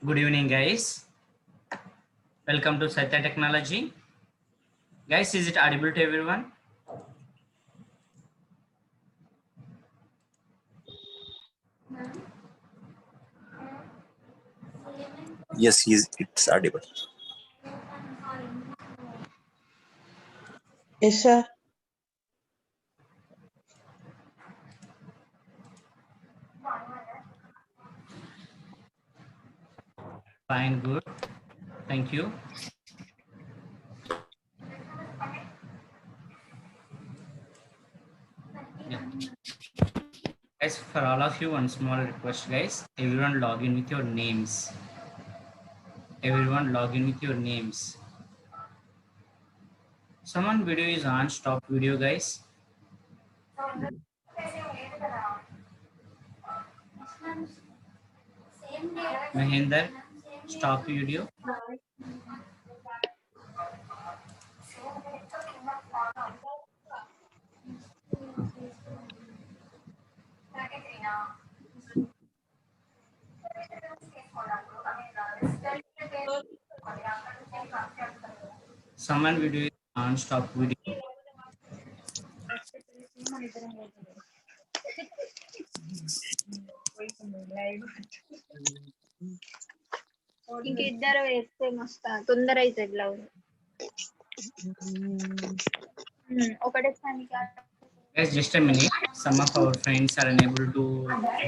Good evening, guys. Welcome to Satya Technology. Guys, is it audible to everyone? Yes, it's audible. Yes, sir. Fine, good. Thank you. Yeah. Guys, for all of you, one small request, guys. Everyone log in with your names. Everyone log in with your names. Someone video is on. Stop video, guys. Mahinder, stop video. Someone video is on. Stop video. ఇంకిద్దరు వేస్తే మస్తు తొందర అవుతుంది blouse ఒకటే Guys, just a minute. Some of our friends are unable to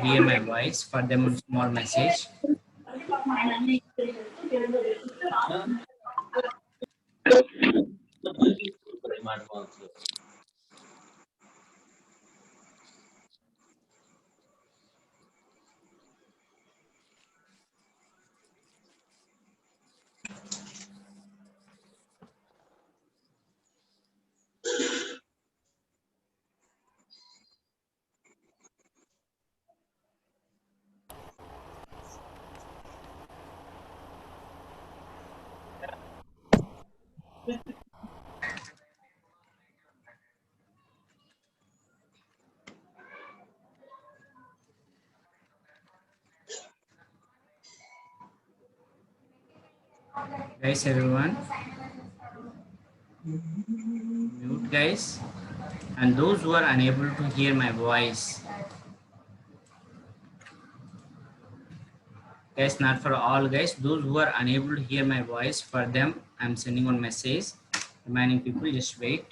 hear my voice. For them, a small message. Guys, everyone, mute guys. And those who are unable to hear my voice, guys, not for all guys, those who are unable to hear my voice, for them, I'm sending one message. Remaining people, just wait.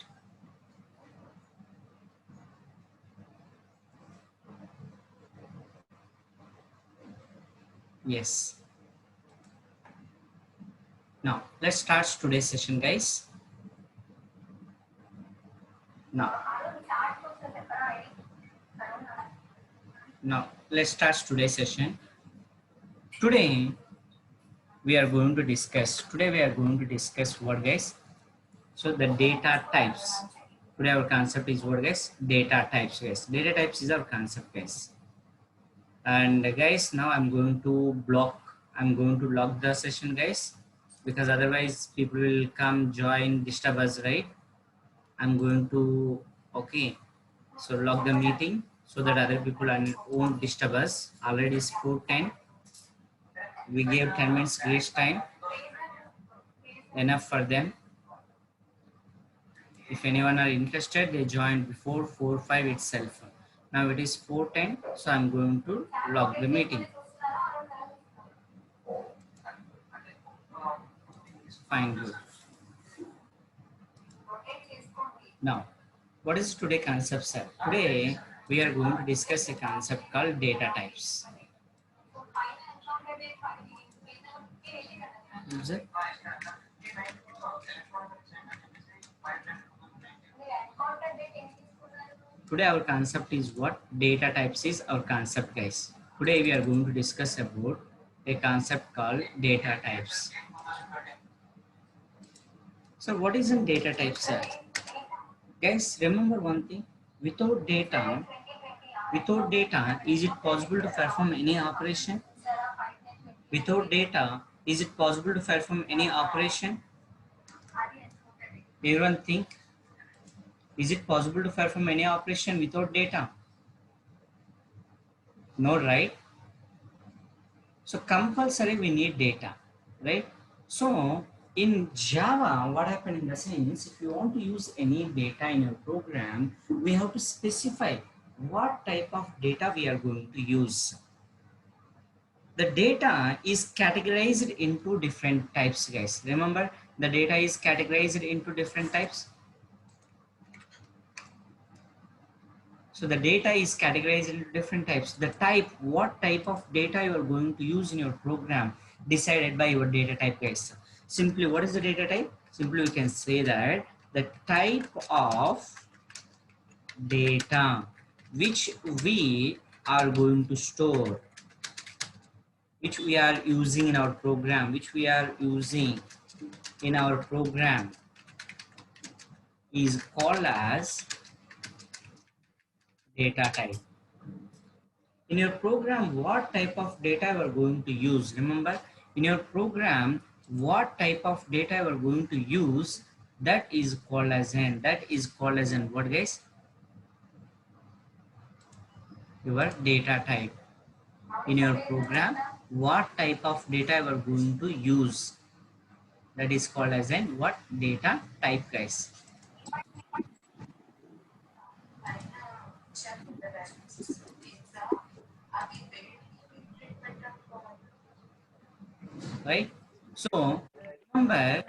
Yes. Now, let's start today's session, guys. Now, let's start today's session. Today, we are going to discuss what, guys? So, the data types. Today, our concept is what, guys? Data types, guys. Data types is our concept, guys. And guys, now I'm going to lock the session, guys, because otherwise people will come join, disturb us, right? I'm going to, okay, so lock the meeting so that other people won't disturb us. Already it's 4:10. We gave 10 minutes grace time, enough for them. If anyone are interested, they join before 4:05 itself. Now it is 4:10, so I'm going to lock the meeting. Fine, good. Now, what is today concept, sir? Today we are going to discuss a concept called data types. User? Today our concept is what? Data types is our concept, guys. Today we are going to discuss about a concept called data types. So what is a data type, sir? Guys, remember one thing, without data, is it possible to perform any operation? Without data, is it possible to perform any operation? Everyone think, is it possible to perform any operation without data? No, right? So compulsory we need data, right? So in Java, what happened in the sense, if you want to use any data in your program, we have to specify what type of data we are going to use. The data is categorized into different types, guys. Remember, the data is categorized into different types. So the data is categorized into different types. The type, what type of data you are going to use in your program, decided by your data type, guys. Simply, what is the data type? Simply, we can say that the type of data which we are going to store, which we are using in our program, is called as data type. In your program, what type of data you are going to use? Remember, in your program, what type of data you are going to use, that is called as what, guys? Your data type. In your program, what type of data you are going to use, that is called as what? Data type, guys. Right? So remember,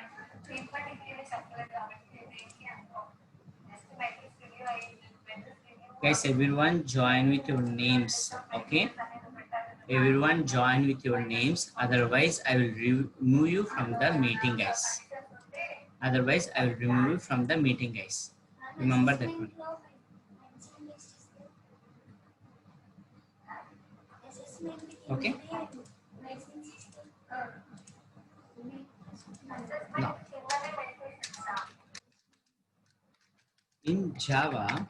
guys, everyone join with your names, okay? Everyone join with your names. Otherwise, I will remove you from the meeting, guys. Otherwise, I will remove you from the meeting, guys. Remember that one. Okay. Now, in Java,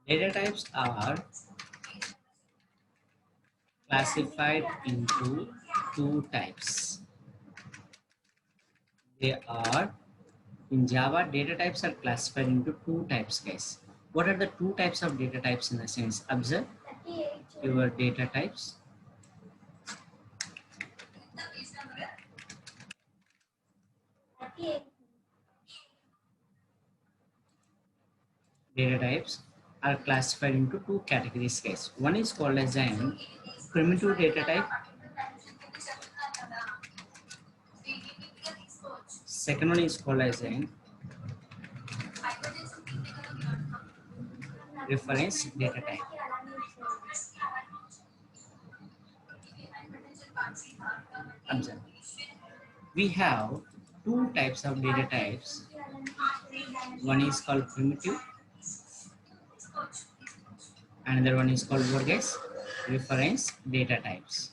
data types are classified into two types. They are in Java, data types are classified into two types, guys. What are the two types of data types in the sense? Observe your data types. Data types are classified into two categories, guys. One is called as an primitive data type. Second one is called as an reference data type. Observe. We have two types of data types. One is called primitive. Another one is called what, guys? Reference data types.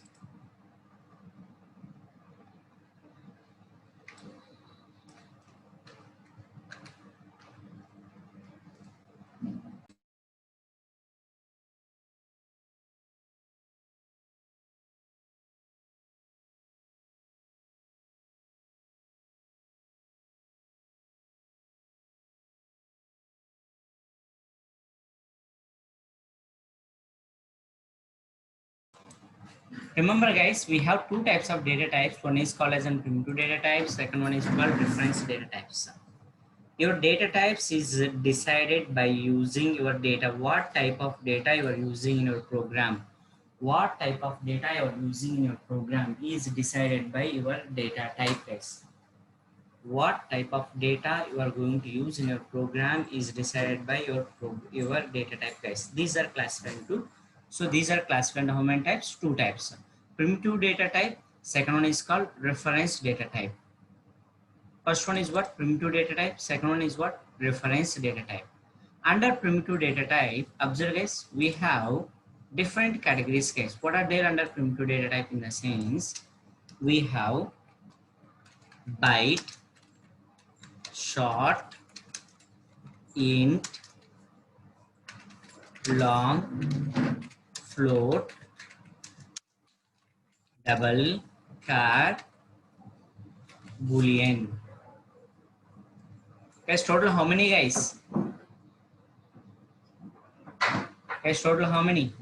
Remember, guys, we have two types of data types. One is called as an primitive data type. Second one is called reference data types. Your data types is decided by using your data. What type of data you are using in your program? What type of data you are using in your program is decided by your data type, guys. What type of data you are going to use in your program is decided by your data type, guys. These are classified into, so these are classified into how many types? Two types. Primitive data type. Second one is called reference data type. First one is what? Primitive data type. Second one is what? Reference data type. Under primitive data type, observe, guys, we have different categories, guys. What are there under primitive data type? In the sense, we have byte, short, int, long, float, double, char, boolean. Guys, total how many, guys? Guys, total how many?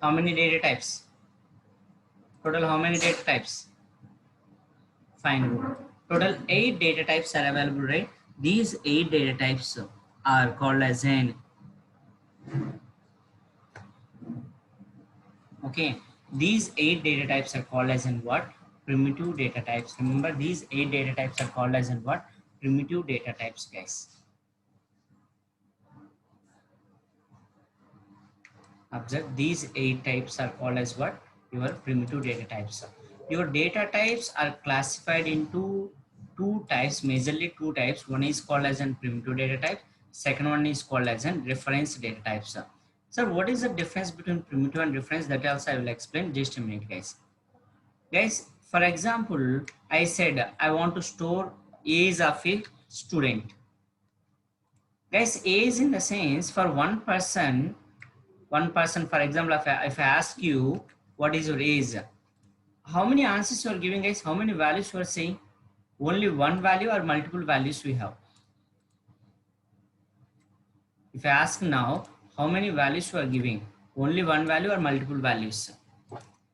How many data types? Total how many data types? Fine. Total 8 data types are available, right? These 8 data types are called as an, okay, these 8 data types are called as in what? Primitive data types. Remember, these 8 data types are called as in what? Primitive data types, guys. Observe, these 8 types are called as what? Your primitive data types. Your data types are classified into two types, majorly two types. One is called as an primitive data type. Second one is called as an reference data types. So what is the difference between primitive and reference? That also I will explain just a minute, guys. Guys, for example, I said I want to store age of a student. Guys, age in the sense for one person, for example, if I ask you what is your age, how many answers you are giving, guys? How many values you are saying? Only one value or multiple values we have? If I ask now, how many values you are giving? Only one value or multiple values?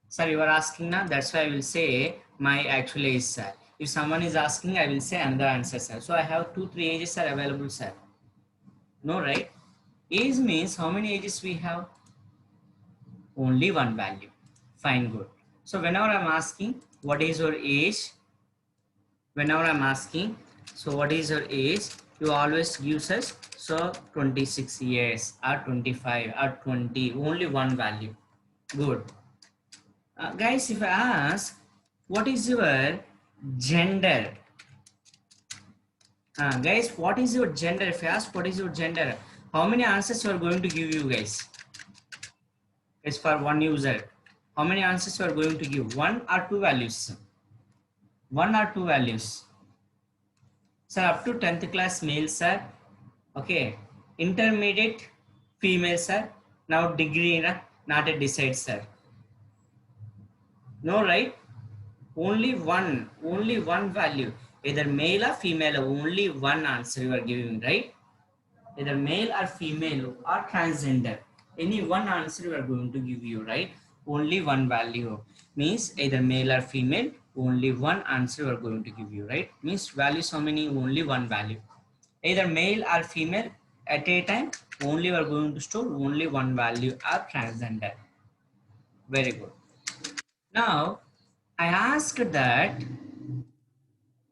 Sir, you are asking now, that's why I will say my actual age, sir. If someone is asking, I will say another answer, sir. So I have 2-3 ages are available, sir. No, right? Age means how many ages we have? Only one value. Fine, good. So whenever I'm asking, what is your age? Whenever I'm asking, so what is your age? You always gives us, so 26 years or 25 or 20, only one value. Good. Guys, if I ask, what is your gender? Guys, what is your gender? If I ask, what is your gender? How many answers you are going to give you guys? It's for one user. How many answers you are going to give? One or two values? One or two values? Sir, up to 10th class male, sir. Okay. Intermediate female, sir. Now degree, not a decide, sir. No, right? Only one value. Either male or female, only one answer you are giving, right? Either male or female or transgender. Any one answer you are going to give you, right? Only one value. Means either male or female, only one answer you are going to give you, right? Means values how many? Only one value. Either male or female at a time, only we are going to store only one value or transgender. Very good. Now, I asked that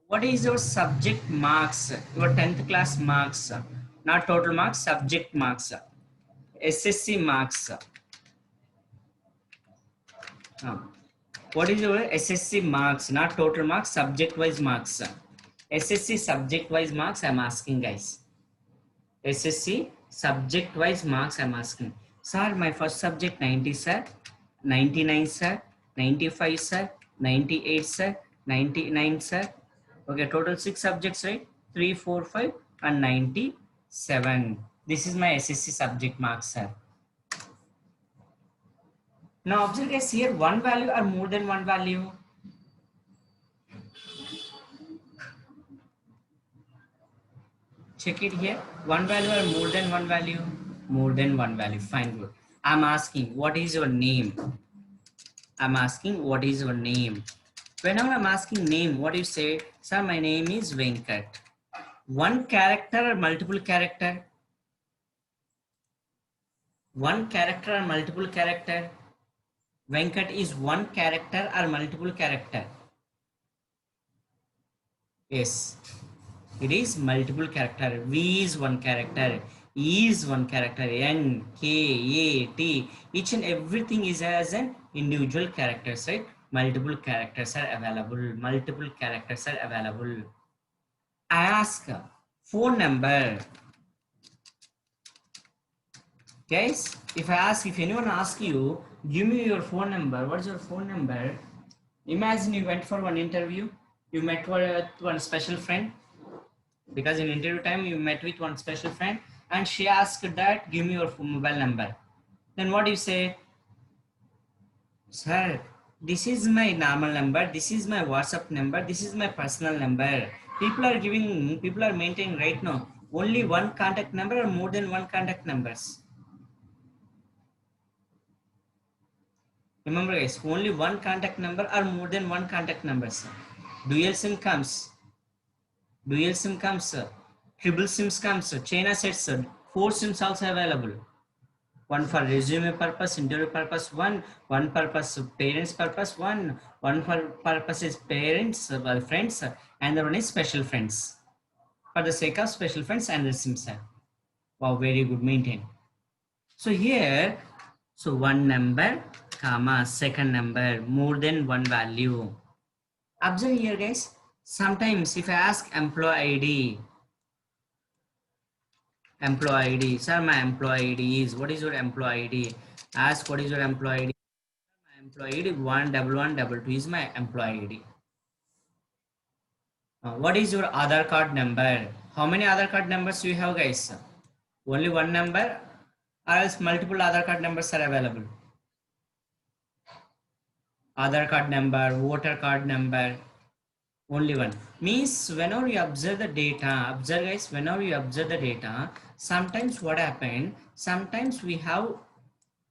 what is your subject marks, your 10th class marks, not total marks, subject marks, SSC marks. What is your SSC marks, not total marks, subject wise marks? SSC subject wise marks I'm asking, guys. SSC subject wise marks I'm asking. Sir, my first subject 90, sir, 99, sir, 95, sir, 98, sir, 99, sir. Okay, total 6 subjects, right? 3, 4, 5 and 97. This is my SSC subject marks, sir. Now observe guys, here one value or more than one value? Check it here. One value or more than one value? More than one value. Fine, good. I'm asking, what is your name? I'm asking, what is your name? Whenever I'm asking name, what do you say? Sir, my name is Venkat. One character or multiple character? One character or multiple character? Venkat is one character or multiple character? Yes, it is multiple character. V is one character, E is one character, N, K, A, T, each and everything is as an individual characters, right? Multiple characters are available. Multiple characters are available. I ask phone number. Guys, if anyone asks you, give me your phone number, what's your phone number? Imagine you went for one interview, you met with one special friend, because in interview time you met with one special friend and she asked that, give me your mobile number. Then what do you say? Sir, this is my normal number, this is my WhatsApp number, this is my personal number. People are maintaining right now only one contact number or more than one contact numbers. Remember guys, only one contact number or more than one contact numbers. Dual SIM comes, triple SIMs comes, chain assets, 4 SIMs also available. One for resume purpose, interview purpose, one purpose parents purpose, one for purpose is parents, friends, and the one is special friends. For the sake of special friends and the SIMs. Wow, very good, maintain. So here, so one number, comma, second number, more than one value. Observe here guys, sometimes if I ask employee ID, sir, my employee ID is, what is your employee ID? Ask, what is your employee ID? My employee ID 11122 is my employee ID. What is your Aadhaar card number? How many Aadhaar card numbers do you have guys? Only one number or else multiple Aadhaar card numbers are available? Aadhaar card number, voter card number, only one. Means whenever you observe the data, observe guys, whenever you observe the data, sometimes what happened, sometimes we have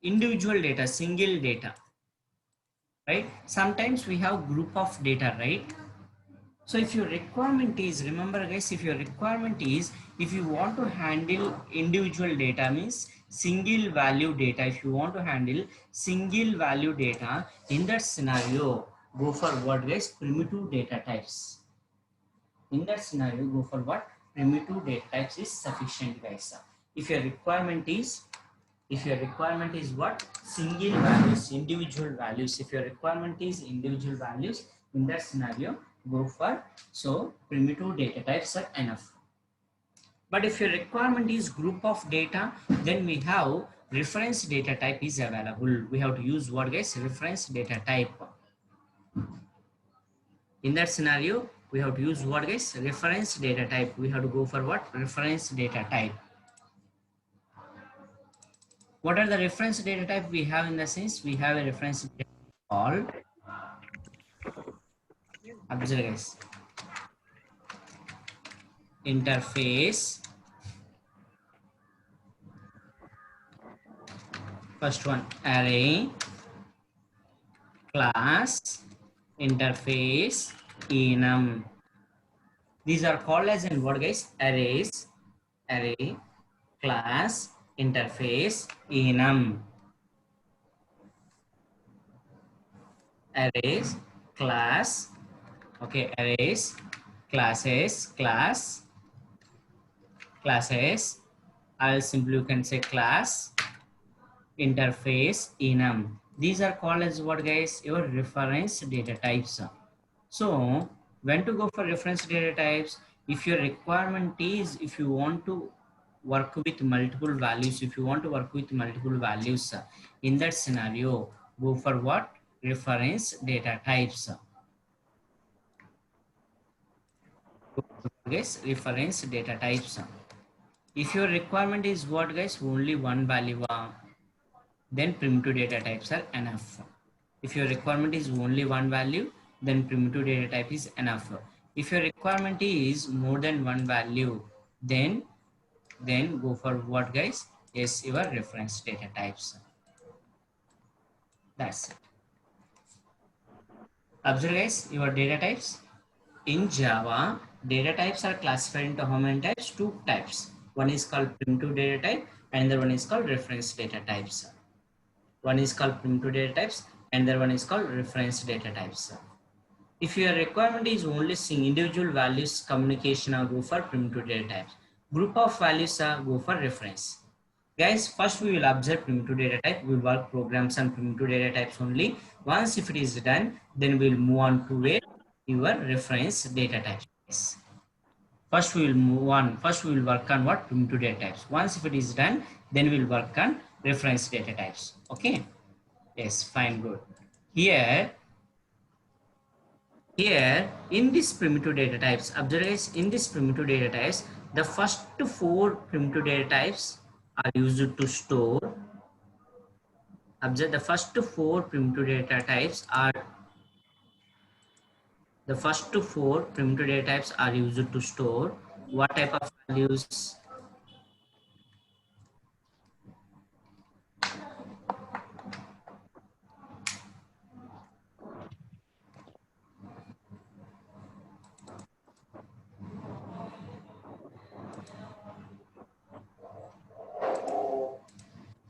individual data, single data, right? Sometimes we have group of data, right? So if your requirement is, remember guys, if your requirement is, if you want to handle individual data, means single value data, if you want to handle single value data, in that scenario, go for what guys? Primitive data types. In that scenario, go for what? Primitive data types is sufficient guys. If your requirement is, what? Single values, individual values. If your requirement is individual values, in that scenario, go for, so primitive data types are enough. But if your requirement is group of data, then we have reference data type is available. We have to use what guys? Reference data type. In that scenario, we have to use what guys? Reference data type. We have to go for what? Reference data type. What are the reference data type we have in the sense? We have a reference data called, observe guys, interface. First one, array, class, interface, enum. These are called as in what guys? Arrays, array, class, interface, enum. Arrays, class, okay, arrays, classes, classes, I'll simply you can say class, interface, enum. These are called as what guys? Your reference data types. So when to go for reference data types? If your requirement is, if you want to work with multiple values, in that scenario, go for what? Reference data types. Guys, reference data types. If your requirement is what guys? Only one value, then primitive data types are enough. If your requirement is only one value, then primitive data type is enough. If your requirement is more than one value, then go for what guys? Yes, your reference data types. That's it. Observe guys, your data types. In Java, data types are classified into how many types? Two types. One is called primitive data type and the one is called reference data types. One is called primitive data types and the one is called reference data types. If your requirement is only seeing individual values communication, or go for primitive data types. Group of values, go for reference. Guys, first we will observe primitive data type. We will work programs on primitive data types only. Once if it is done, then we will move on to where your reference data types. First we will move on. First we will work on what? Primitive data types. Once if it is done, then we will work on reference data types. Okay. Yes, fine, good. Here in this primitive data types, observe guys, in this primitive data types, the first four primitive data types are used to store. Observe the first four primitive data types are used to store what type of values?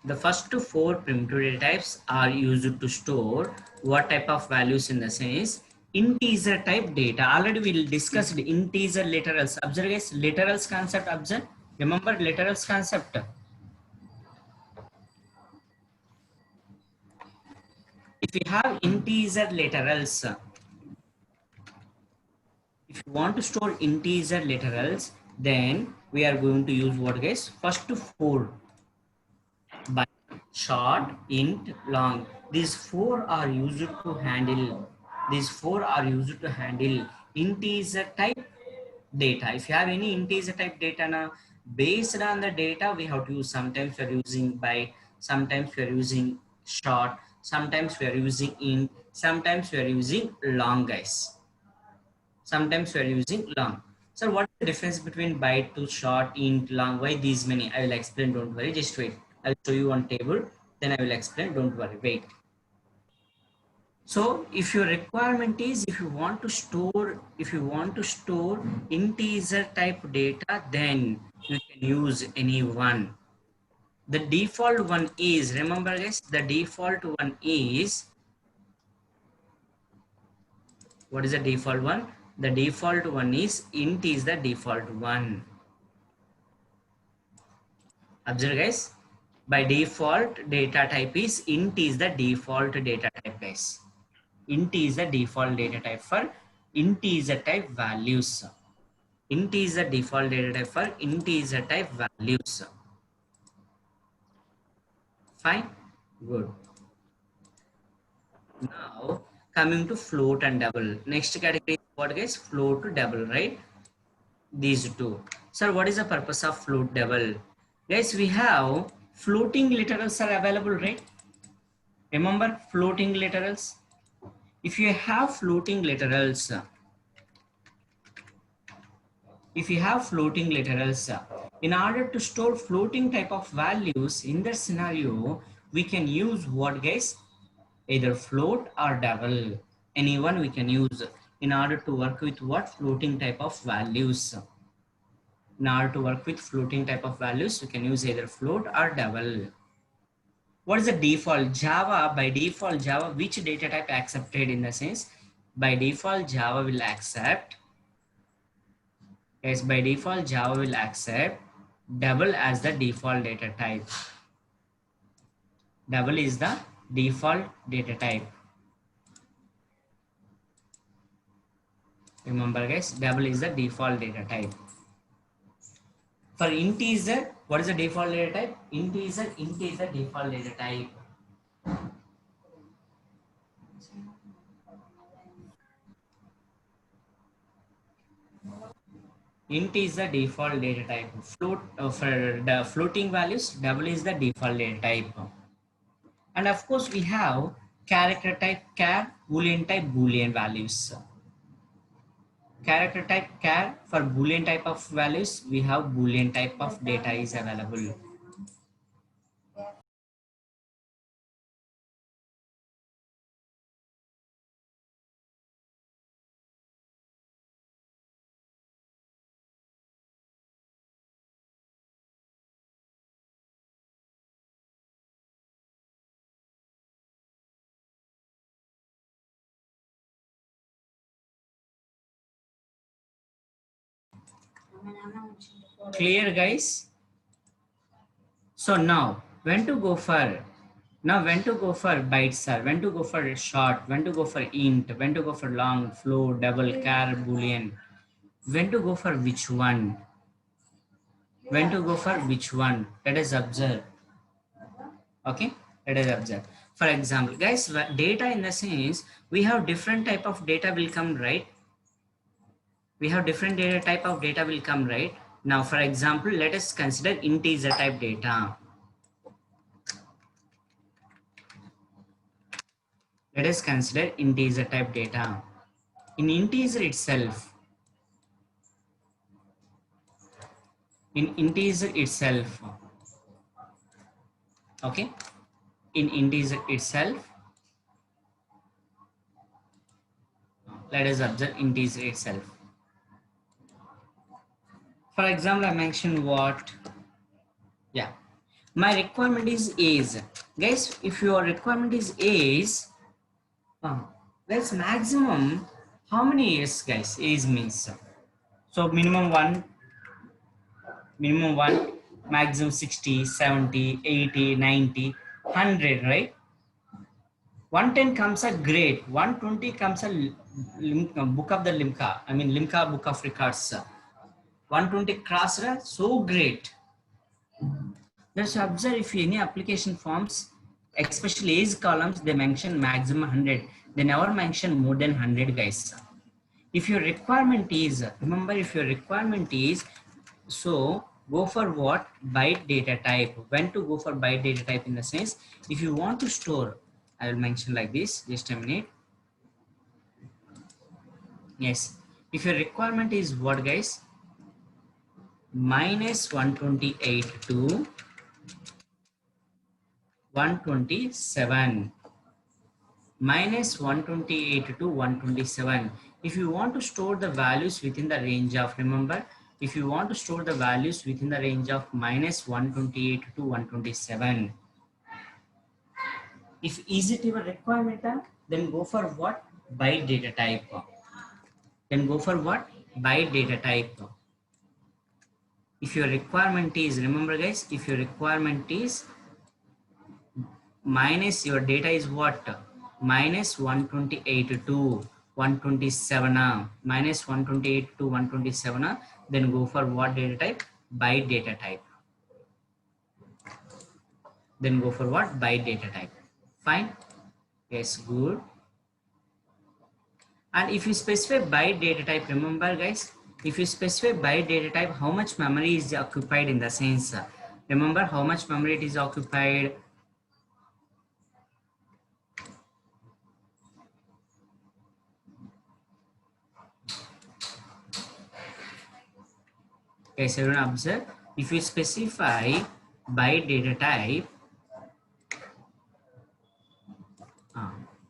The first four primitive data types are used to store what type of values in the sense? Integer type data. Already we discussed integer literals. Observe guys, literals concept, observe. Remember literals concept. If you have integer literals, if you want to store integer literals, then we are going to use what guys? First four. By short, int, long. These four are used to handle. Integer type data. If you have any integer type data now, based on the data, we have to use. Sometimes we are using byte, sometimes we are using short, sometimes we are using int, sometimes we are using long, guys. Sometimes we are using long. So what is the difference between byte to short, int, long? Why these many? I will explain, don't worry, just wait. I'll show you one table, then I will explain, don't worry, wait. So if your requirement is, if you want to store integer type data, then you can use any one. The default one is, remember guys, the default one is, what is the default one? The default one is int is the default one. Observe guys, by default data type is int is the default data type guys. Int is the default data type for integer type values. Int is the default data type for integer type values. Fine, good. Now coming to float and double. Next category is what guys? Float to double, right? These two. Sir, what is the purpose of float double? Guys, we have floating literals are available, right? Remember floating literals? If you have floating literals, in order to store floating type of values in that scenario, we can use what guys? Either float or double. Anyone we can use in order to work with what? Floating type of values. In order to work with floating type of values, you can use either float or double. What is the default? Java, by default Java, which data type accepted in the sense? By default Java will accept, yes, by default Java will accept double as the default data type. Double is the default data type. Remember guys, double is the default data type. For integer, what is the default data type? Integer, int is the default data type. Int is the default data type. Float for the floating values, double is the default data type. And of course, we have character type char, boolean type boolean values. Character type char, for boolean type of values, we have boolean type of data is available. Clear guys? So now when to go for bytes, are when to go for short, when to go for int, when to go for long, float, double, char, boolean, when to go for which one, when to go for which one, let us observe. Okay, let us observe. For example guys, data in the sense, we have different type of data will come, right? We have different data type of data will come, right? Now for example, let us consider integer type data. Let us consider integer type data. In integer itself, okay, in integer itself, let us observe integer itself. For example, I mentioned what, yeah, my requirement is age. Guys, if your requirement is age, that's maximum how many years guys? Age means, so minimum 1, maximum 60, 70, 80, 90, 100, right? 110 comes a great, 120 comes a book of the Limca, I mean Limca book of records. 120 cross, so great. Let's observe if any application forms, especially age columns, they mention maximum 100. They never mention more than 100 guys. If your requirement is, remember if your requirement is, so go for what? Byte data type. When to go for byte data type in the sense, if you want to store, I will mention like this, just a minute. Yes, if your requirement is what guys? Minus 128 to 127. minus 128 to 127. If you want to store the values within the range of, remember, if you want to store the values within the range of minus 128 to 127, if is it your requirement, then go for what? Byte data type. Then go for what? Byte data type. If your requirement is, remember guys, if your requirement is minus your data is what? Minus 128 to 127, minus 128 to 127, then go for what data type? Byte data type. Then go for what? Byte data type. Fine. Yes, good. And if you specify byte data type, remember guys, if you specify byte data type, how much memory is occupied in the sense? Remember how much memory it is occupied? Yes, everyone observe. If you specify byte data type,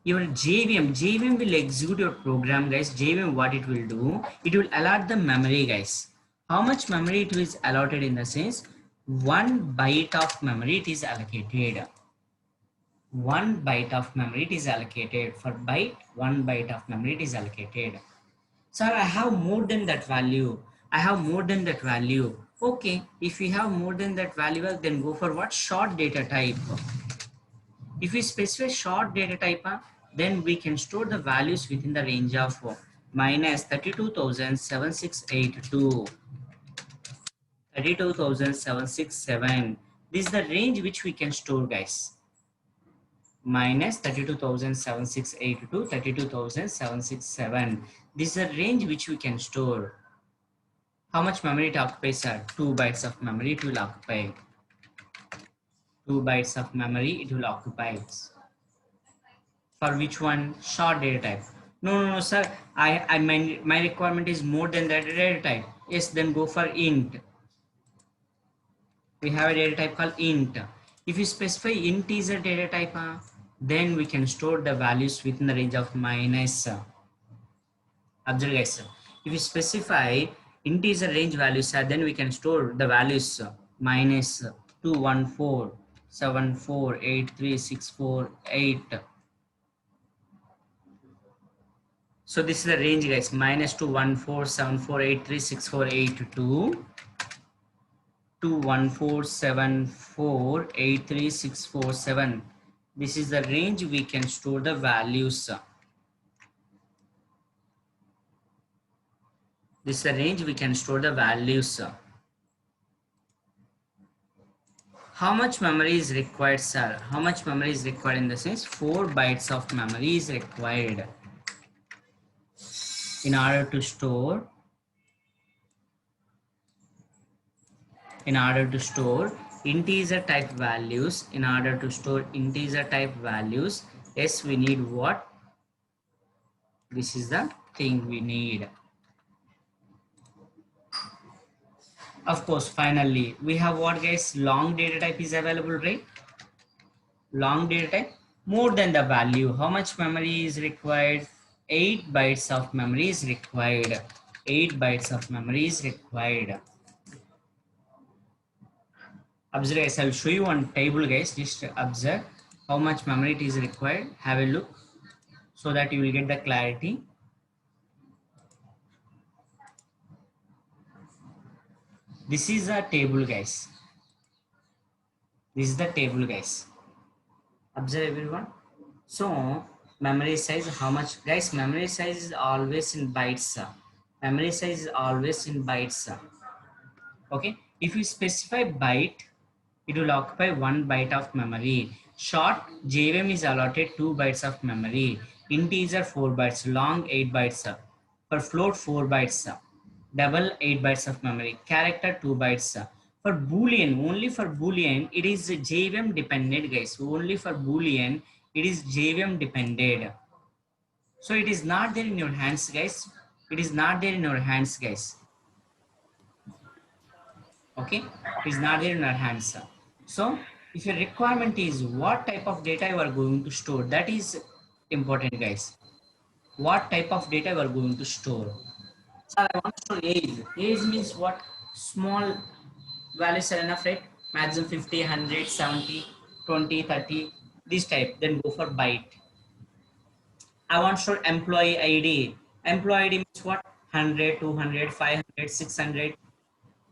your JVM will execute your program, guys. JVM, what it will do, it will allot the memory, guys. How much memory it is allotted in the sense, 1 byte of memory it is allocated. 1 byte of memory it is allocated. For byte, 1 byte of memory it is allocated. Sir, I have more than that value. I have more than that value. Okay, if we have more than that value, then go for what? Short data type. If we specify short data type, then we can store the values within the range of minus 32,762, 32,767. This is the range which we can store, guys. Minus 32,762, 32,767. This is the range which we can store. How much memory it occupies, sir? 2 bytes of memory it will occupy. 2 bytes of memory it will occupy. For which one? Short data type. No, sir. I mean, my requirement is more than that data type. Yes, then go for int. We have a data type called int. If you specify integer data type, then we can store the values within the range of minus. Observe guys. If you specify integer range values, then we can store the values minus 214748364 So this is the range, guys. Minus 214748364 214748364 This is the range we can store the values. This is the range we can store the values. How much memory is required, sir? How much memory is required in the sense 4 bytes of memory is required in order to store integer type values. In order to store integer type values, yes, we need what? This is the thing we need. Of course, finally we have what, guys? Long data type is available, right? Long data type, more than the value. How much memory is required? 8 bytes of memory is required. 8 bytes of memory is required. Observe, guys. I'll show you one table, guys. Just observe how much memory it is required. Have a look so that you will get the clarity. This is a table, guys. This is the table, guys. Observe everyone. So memory size, how much, guys? Memory size is always in bytes. Memory size is always in bytes. Okay, if you specify byte, it will occupy 1 byte of memory. Short JVM is allotted 2 bytes of memory. Integer 4 bytes. Long 8 bytes. For float 4 bytes. Double 8 bytes of memory. Character 2 bytes. For Boolean, only for Boolean, it is JVM dependent, guys. Only for Boolean, it is JVM dependent. So it is not there in your hands, guys. It is not there in your hands, guys. Okay, it is not there in our hands. So if your requirement is what type of data you are going to store, that is important guys. What type of data we are going to store? So I want to store age. Age means what? Small values are enough, right? Maximum 50, 100, 70, 20, 30, this type. Then go for byte. I want to store employee ID. Employee ID means what? 100, 200, 500, 600.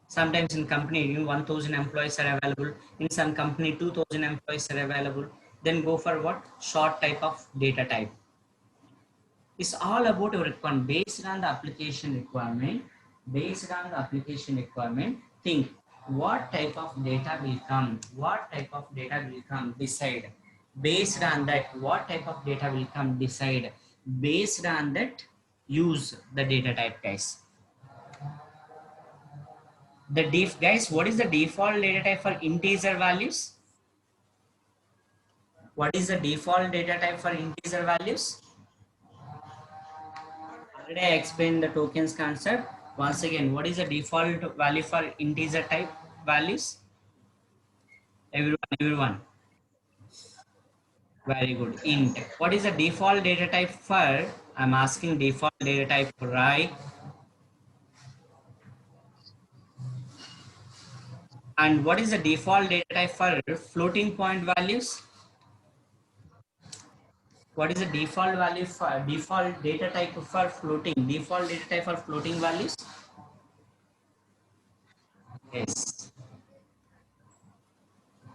Sometimes in company, 1000 employees are available. In some company, 2000 employees are available. Then go for what? Short type of data type. It's all about your requirement. Based on the application requirement, think what type of data will come, decide. Based on that, what type of data will come, decide. Based on that, use the data type, guys. Guys, what is the default data type for integer values? What is the default data type for integer values? Already I explained the tokens concept. Once again, what is the default value for integer type values? Everyone. Very good. Int. What is the default data type for? I'm asking default data type, right? And what is the default data type for floating point values? What is the default value for default data type for floating? Default data type for floating values? Yes.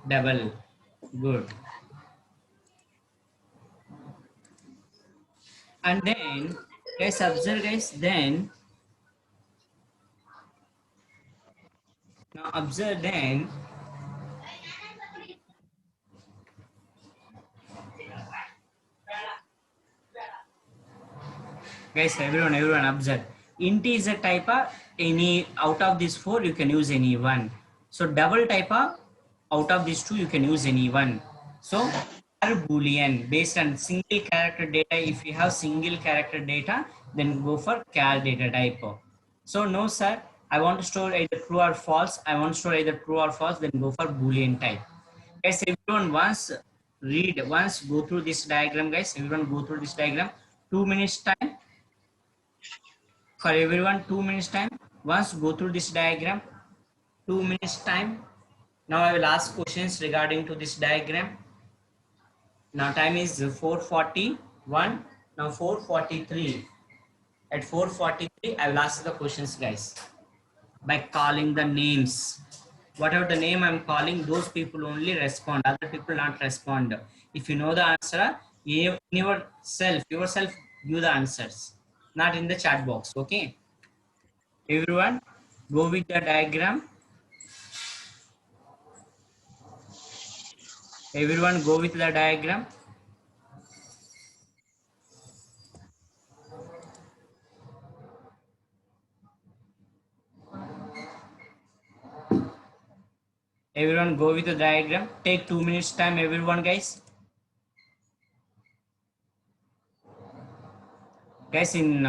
Double. Good. And then, guys, observe, guys, then, now observe then, guys, everyone observe. Int is a type of any, out of these four, you can use any one. So double type of, out of these two, you can use any one. So Boolean, based on single character data. If you have single character data, then go for char data type. So no, sir, I want to store either true or false. I want to store either true or false, then go for Boolean type. Guys, everyone once go through this diagram, guys. Everyone go through this diagram. 2 minutes time. For everyone, 2 minutes time. Once go through this diagram. 2 minutes time. Now I will ask questions regarding to this diagram. Now time is 4:41. Now 4:43. At 4:43, I will ask the questions, guys, by calling the names. Whatever the name I'm calling, those people only respond. Other people not respond. If you know the answer, yourself give the answers, not in the chat box. Okay, everyone, go with the diagram. Everyone, go with the diagram. Everyone, go with the diagram. Take 2 minutes time, everyone, guys. Guys, in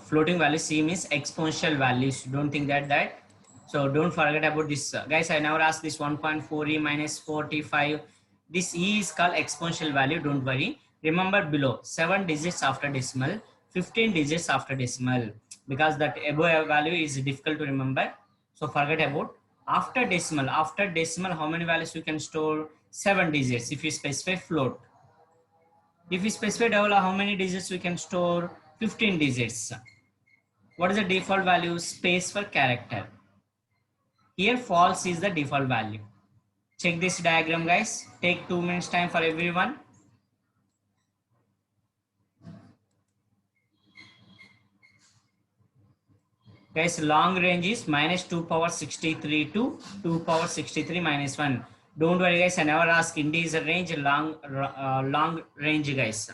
floating value, C means exponential values. Don't think that. So don't forget about this. Guys, I never asked this 1.4e minus 45. This E is called exponential value. Don't worry. Remember below 7 digits after decimal, 15 digits after decimal. Because that above value is difficult to remember. So forget about after decimal. After decimal, how many values you can store? 7 digits if you specify float. If we specify double, how many digits we can store? 15 digits. What is the default value? Space for character. Here false is the default value. Check this diagram, guys. Take 2 minutes time for everyone. Guys, long range is minus 2 power 63 to 2 power 63 minus 1. Don't worry, guys. I never ask integer range, long range, guys.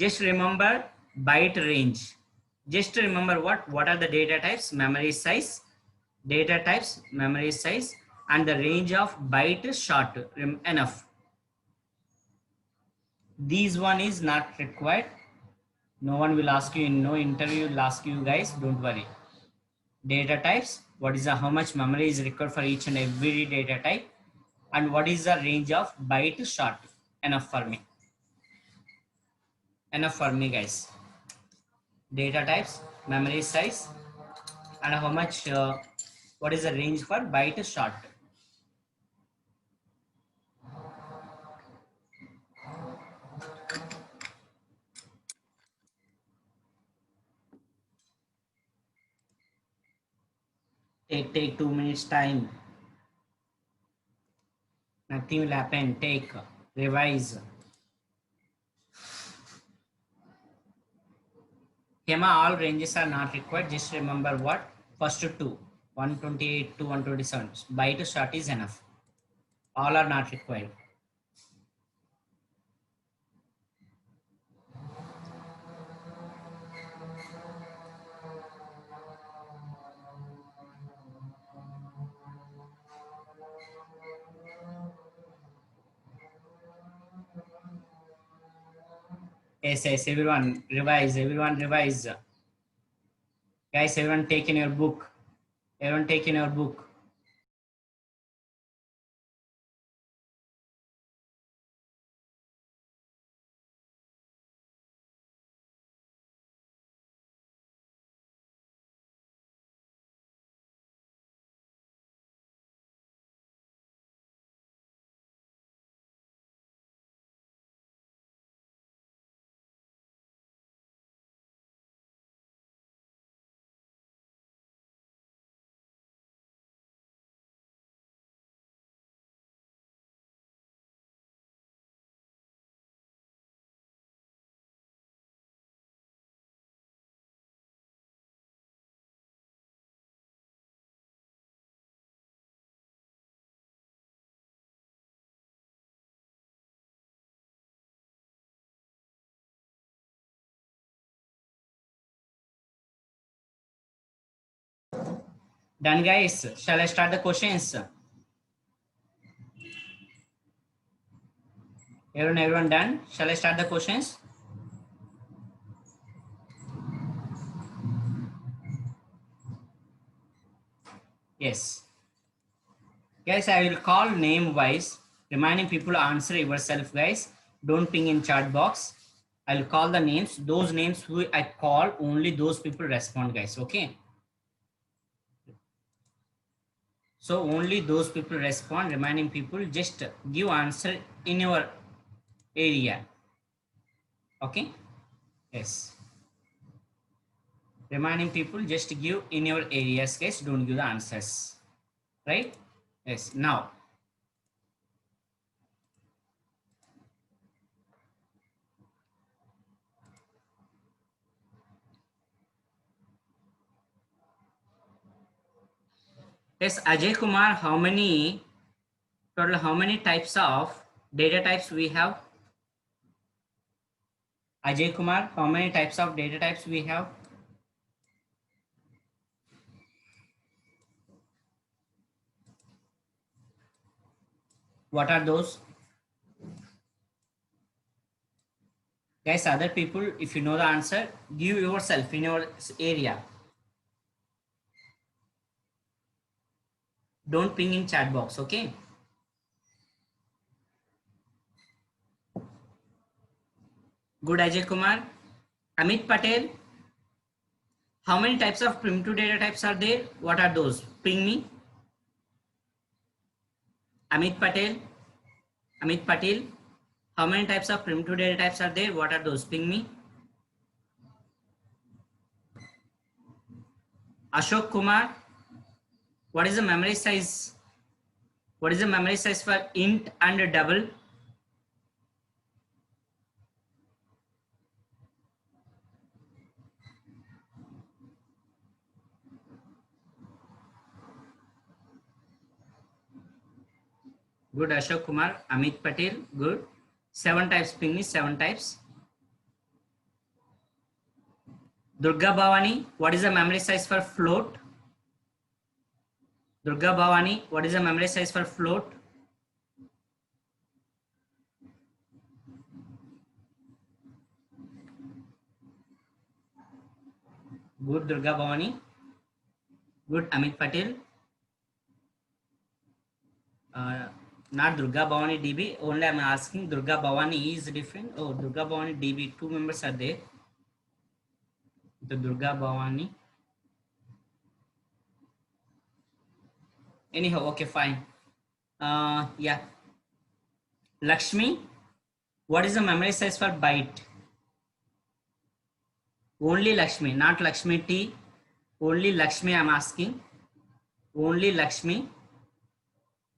Just remember byte range. Just remember what are the data types? Memory size, data types, memory size, and the range of byte short. Enough. These one is not required. No one will ask you, in no interview will ask you, guys. Don't worry. Data types. What is how much memory is required for each and every data type, and what is the range of byte short? Enough for me. enough for me, guys. Data types, memory size, and how much, what is the range for byte short. Take 2 minutes time. Nothing will happen. Take, revise. Hema, all ranges are not required. Just remember what? First two, 128 to 127. Byte short is enough. All are not required. Yes, everyone revise. Everyone revise. Guys, everyone take in your book. Everyone take in your book. Done, guys. Shall I start the questions? Everyone done? Shall I start the questions? Yes. Guys, I will call name wise, reminding people to answer yourself, guys. Don't ping in chat box. I'll call the names. Those names who I call, only those people respond, guys. Okay. So only those people respond, reminding people just give answer in your area. Okay. Yes. Reminding people just give in your areas, guys. Don't give the answers. Right? Yes. Now, yes, Ajay Kumar, how many types of data types we have? Ajay Kumar, how many types of data types we have? What are those? Guys, other people, if you know the answer, give yourself in your area. Don't ping in chat box, okay? Good, Ajay Kumar. Amit Patel, how many types of primitive data types are there? What are those? Ping me. Amit Patel. Amit Patel, how many types of primitive data types are there? What are those? Ping me. Ashok Kumar, what is the memory size? What is the memory size for int and double? Good, Ashok Kumar. Amit Patel, good. 7 types, ping me, 7 types. Durga Bhavani, what is the memory size for float? Durga Bhavani, what is the memory size for float? Good, Durga Bhavani. Good, Amit Patel. not Durga Bhavani DB. Only I'm asking Durga Bhavani is different. Oh, Durga Bhavani DB, 2 members are there. The Durga Bhavani. Anyhow, okay, fine. Yeah. Lakshmi, what is the memory size for byte? Only Lakshmi, not Lakshmi T. Only Lakshmi I'm asking. Only Lakshmi.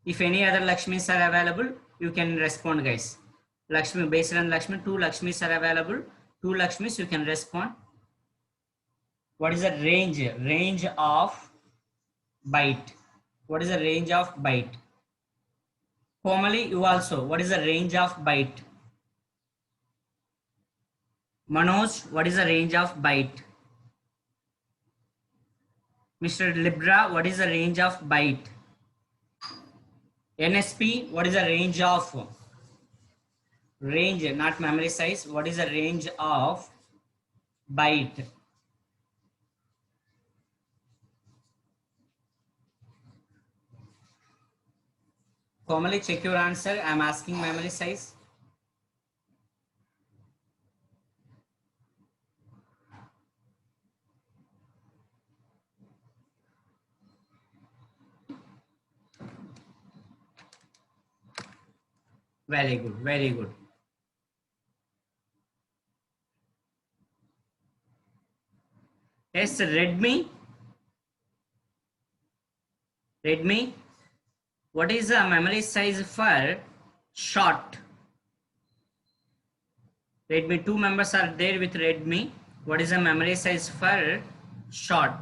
If any other Lakshmis are available, you can respond, guys. Lakshmi, based on Lakshmi, 2 Lakshmis are available. 2 Lakshmis, you can respond. What is the range? Range of byte. What is the range of byte? Formally, you also. What is the range of byte? Manoj, what is the range of byte? Mr. Libra, what is the range of byte? NSP, what is the range of range, not memory size? What is the range of byte? Formally, check your answer. I'm asking memory size. Very good, very good. Yes, Redmi. Redmi, what is the memory size for short? Redmi, 2 members are there with Redmi. What is the memory size for short?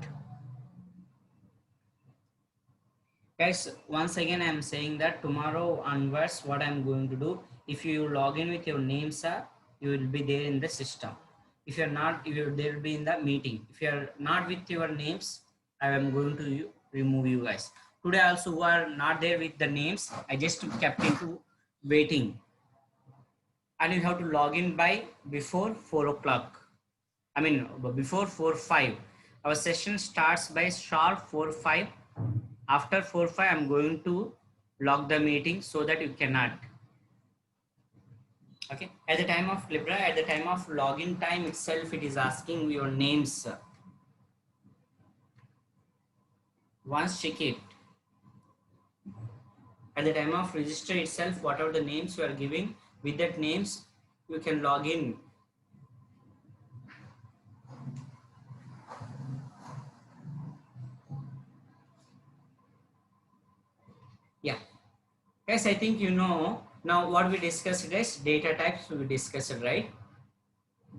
Guys, once again, I'm saying that tomorrow onwards, what I'm going to do, if you log in with your name, sir, you will be there in the system. If you're not, there will be in the meeting. If you're not with your names, I am going to remove you guys. Today also, who are not there with the names, I just kept into waiting. And you have to log in by before 4 o'clock. I mean, before 4:05. Our session starts by sharp 4:05. After 4:05, I'm going to log the meeting so that you cannot. Okay. At the time of Libra, at the time of login time itself, it is asking your names. Once check it. At the time of register itself, whatever the names you are giving, with that names, you can log in. Yeah. Guys, I think you know now what we discussed is data types we discussed, right?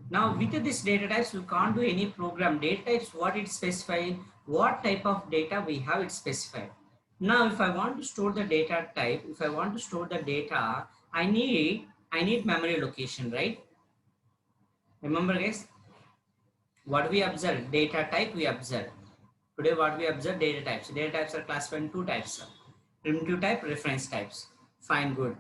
Now with this data types, we can't do any program. Data types, what it specified, what type of data we have it specified. Now if I want to store the data type, if I want to store the data, I need memory location, right? Remember guys, what we observe, data type we observe. Today what we observe, data types. Data types are classified in 2 types. Primitive type, reference types. Fine, good.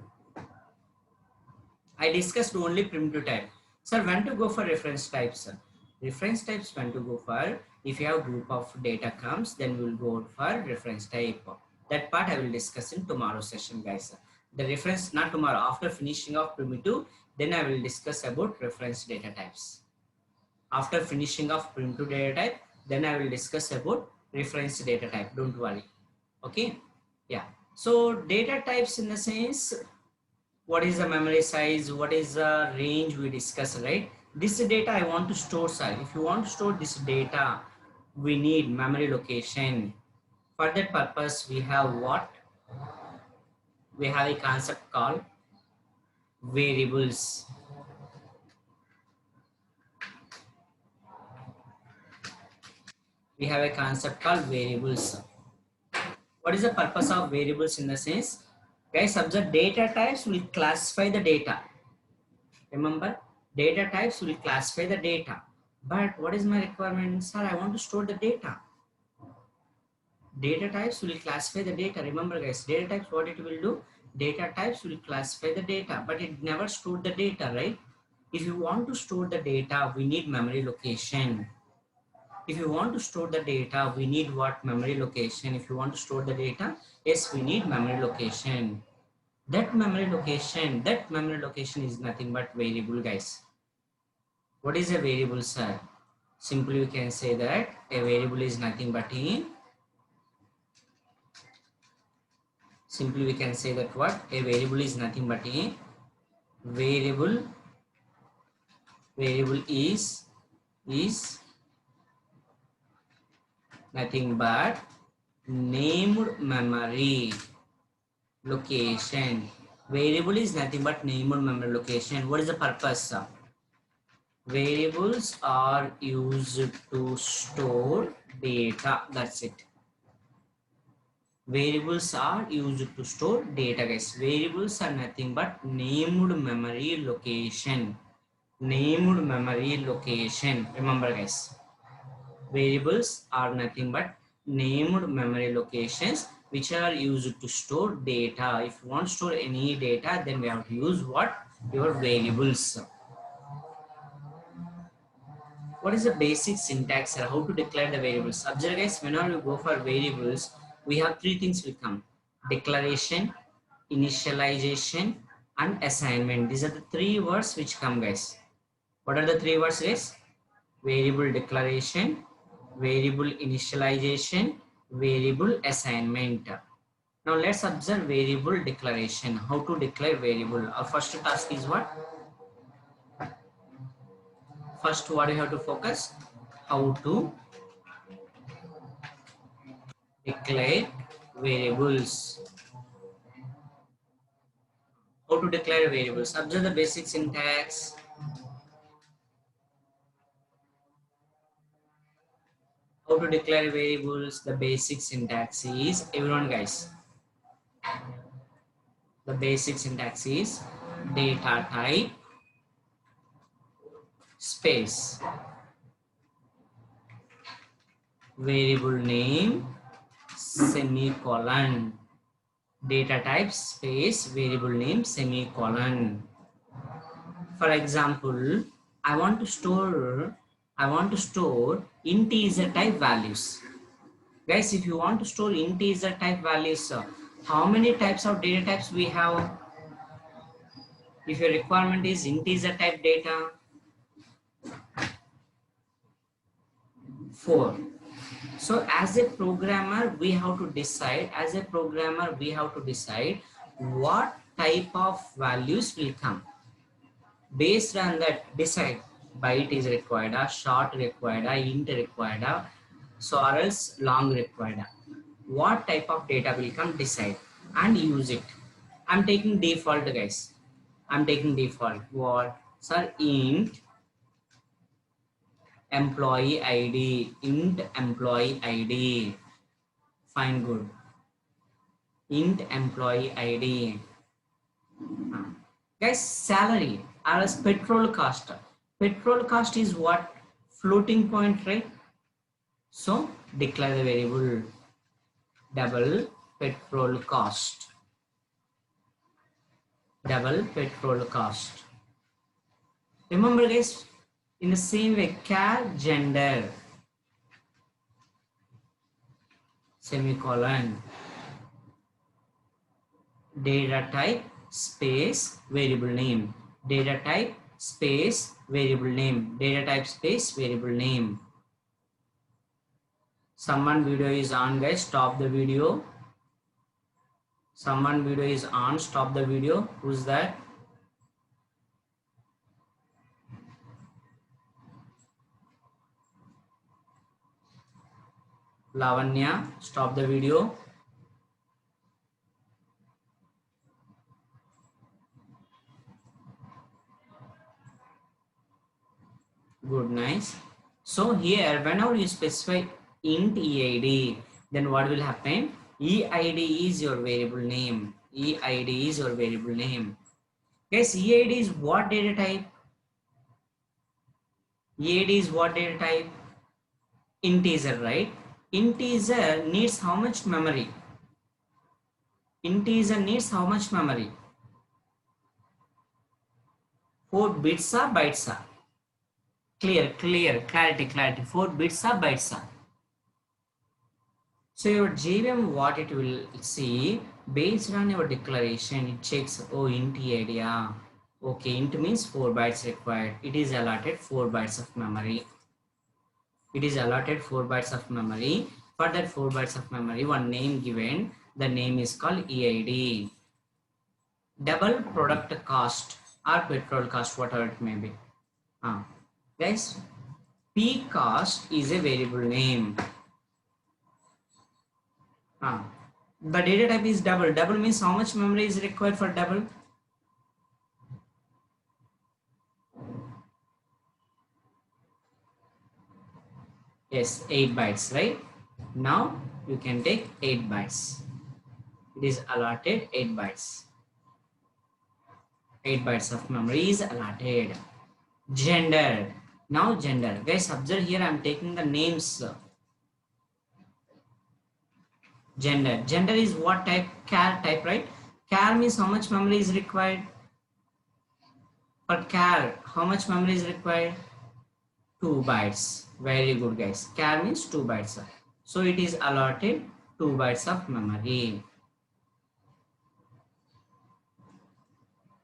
I discussed only primitive type. Sir, when to go for reference types? Sir? Reference types when to go for, if you have group of data comes, then we will go for reference type. That part I will discuss in tomorrow's session, guys. The reference, not tomorrow, after finishing of primitive, then I will discuss about reference data types. After finishing of primitive data type, then I will discuss about reference data type. Don't worry. Okay. Yeah. So data types in the sense, what is the memory size, what is the range we discussed, right? This data I want to store, sir. If you want to store this data, we need memory location. For that purpose, we have what? We have a concept called variables. We have a concept called variables. What is the purpose of variables in the sense? Guys, observe, data types will classify the data. Remember, data types will classify the data. But what is my requirement? Sir, I want to store the data. Data types will classify the data. Remember guys, data types, what it will do? Data types will classify the data, but it never stored the data, right? If you want to store the data, we need memory location. If you want to store the data, we need what? Memory location. If you want to store the data, yes, we need memory location. That memory location is nothing but variable, guys. What is a variable, sir? Simply we can say that a variable is nothing but simply we can say that what a variable is nothing but variable variable is nothing but named memory location. Variable is nothing but named memory location. What is the purpose? Variables are used to store data. That's it. Variables are used to store data, guys. Variables are nothing but named memory location. Named memory location. Remember, guys. Variables are nothing but named memory locations which are used to store data. If you want to store any data, then we have to use what? Your variables. What is the basic syntax here? How to declare the variables? Observe, guys, whenever we go for variables, we have three things will come: declaration, initialization, and assignment. These are the three words which come, guys. What are the three words, guys? Variable declaration, variable initialization, variable assignment. Now let's observe variable declaration. How to declare variable? Our first task is what? First, what you have to focus? How to declare variables. How to declare variables? Observe the basic syntax. How to declare variables? The basic syntax is, everyone, guys. The basic syntax is data type space variable name semicolon. Data type space variable name semicolon. For example, I want to store integer type values. Guys, if you want to store integer type values, how many types of data types we have? If your requirement is integer type data, 4. So as a programmer, we have to decide, what type of values will come. Based on that, decide byte is required, short required, int required, so or else long required. What type of data will come, decide and use it. I'm taking default, guys. I'm taking default. What? Sir, int employee ID. Int employee ID. Fine, good. Int employee ID. Guys, salary or as petrol cost. Petrol cost is what? Floating point, right? So declare the variable double petrol cost. Double petrol cost. Remember, guys, in the same way, char gender semicolon data type space variable name. Data type space variable name. Data type space variable name. Someone video is on, guys. Stop the video. Someone video is on. Stop the video. Who's that? Lavanya, stop the video. Good, nice. So here, whenever you specify int EID, then what will happen? EID is your variable name. EID is your variable name. Guys, EID is what data type? EID is what data type? Integer, right? Integer needs how much memory? Integer needs how much memory? 4 bits or bytes are? Clarity. 4 bits or bytes are? So your JVM, what it will see, Based on your declaration, it checks, oh, int area. Okay, int means 4 bytes required. It is allotted 4 bytes of memory. It is allotted 4 bytes of memory. For that 4 bytes of memory, one name given. The name is called EID. Double product cost or petrol cost, whatever it may be. Guys, P cost is a variable name. The data type is double. Double means how much memory is required for double? Yes, 8 bytes, right? Now you can take 8 bytes. It is allotted 8 bytes. 8 bytes of memory is allotted. Gender. Now gender. Guys, observe here, I am taking the names. Gender. Gender is what type? Char type, right? Char means how much memory is required? For char, how much memory is required? 2 bytes. Very good, guys. Char means 2 bytes. So it is allotted 2 bytes of memory.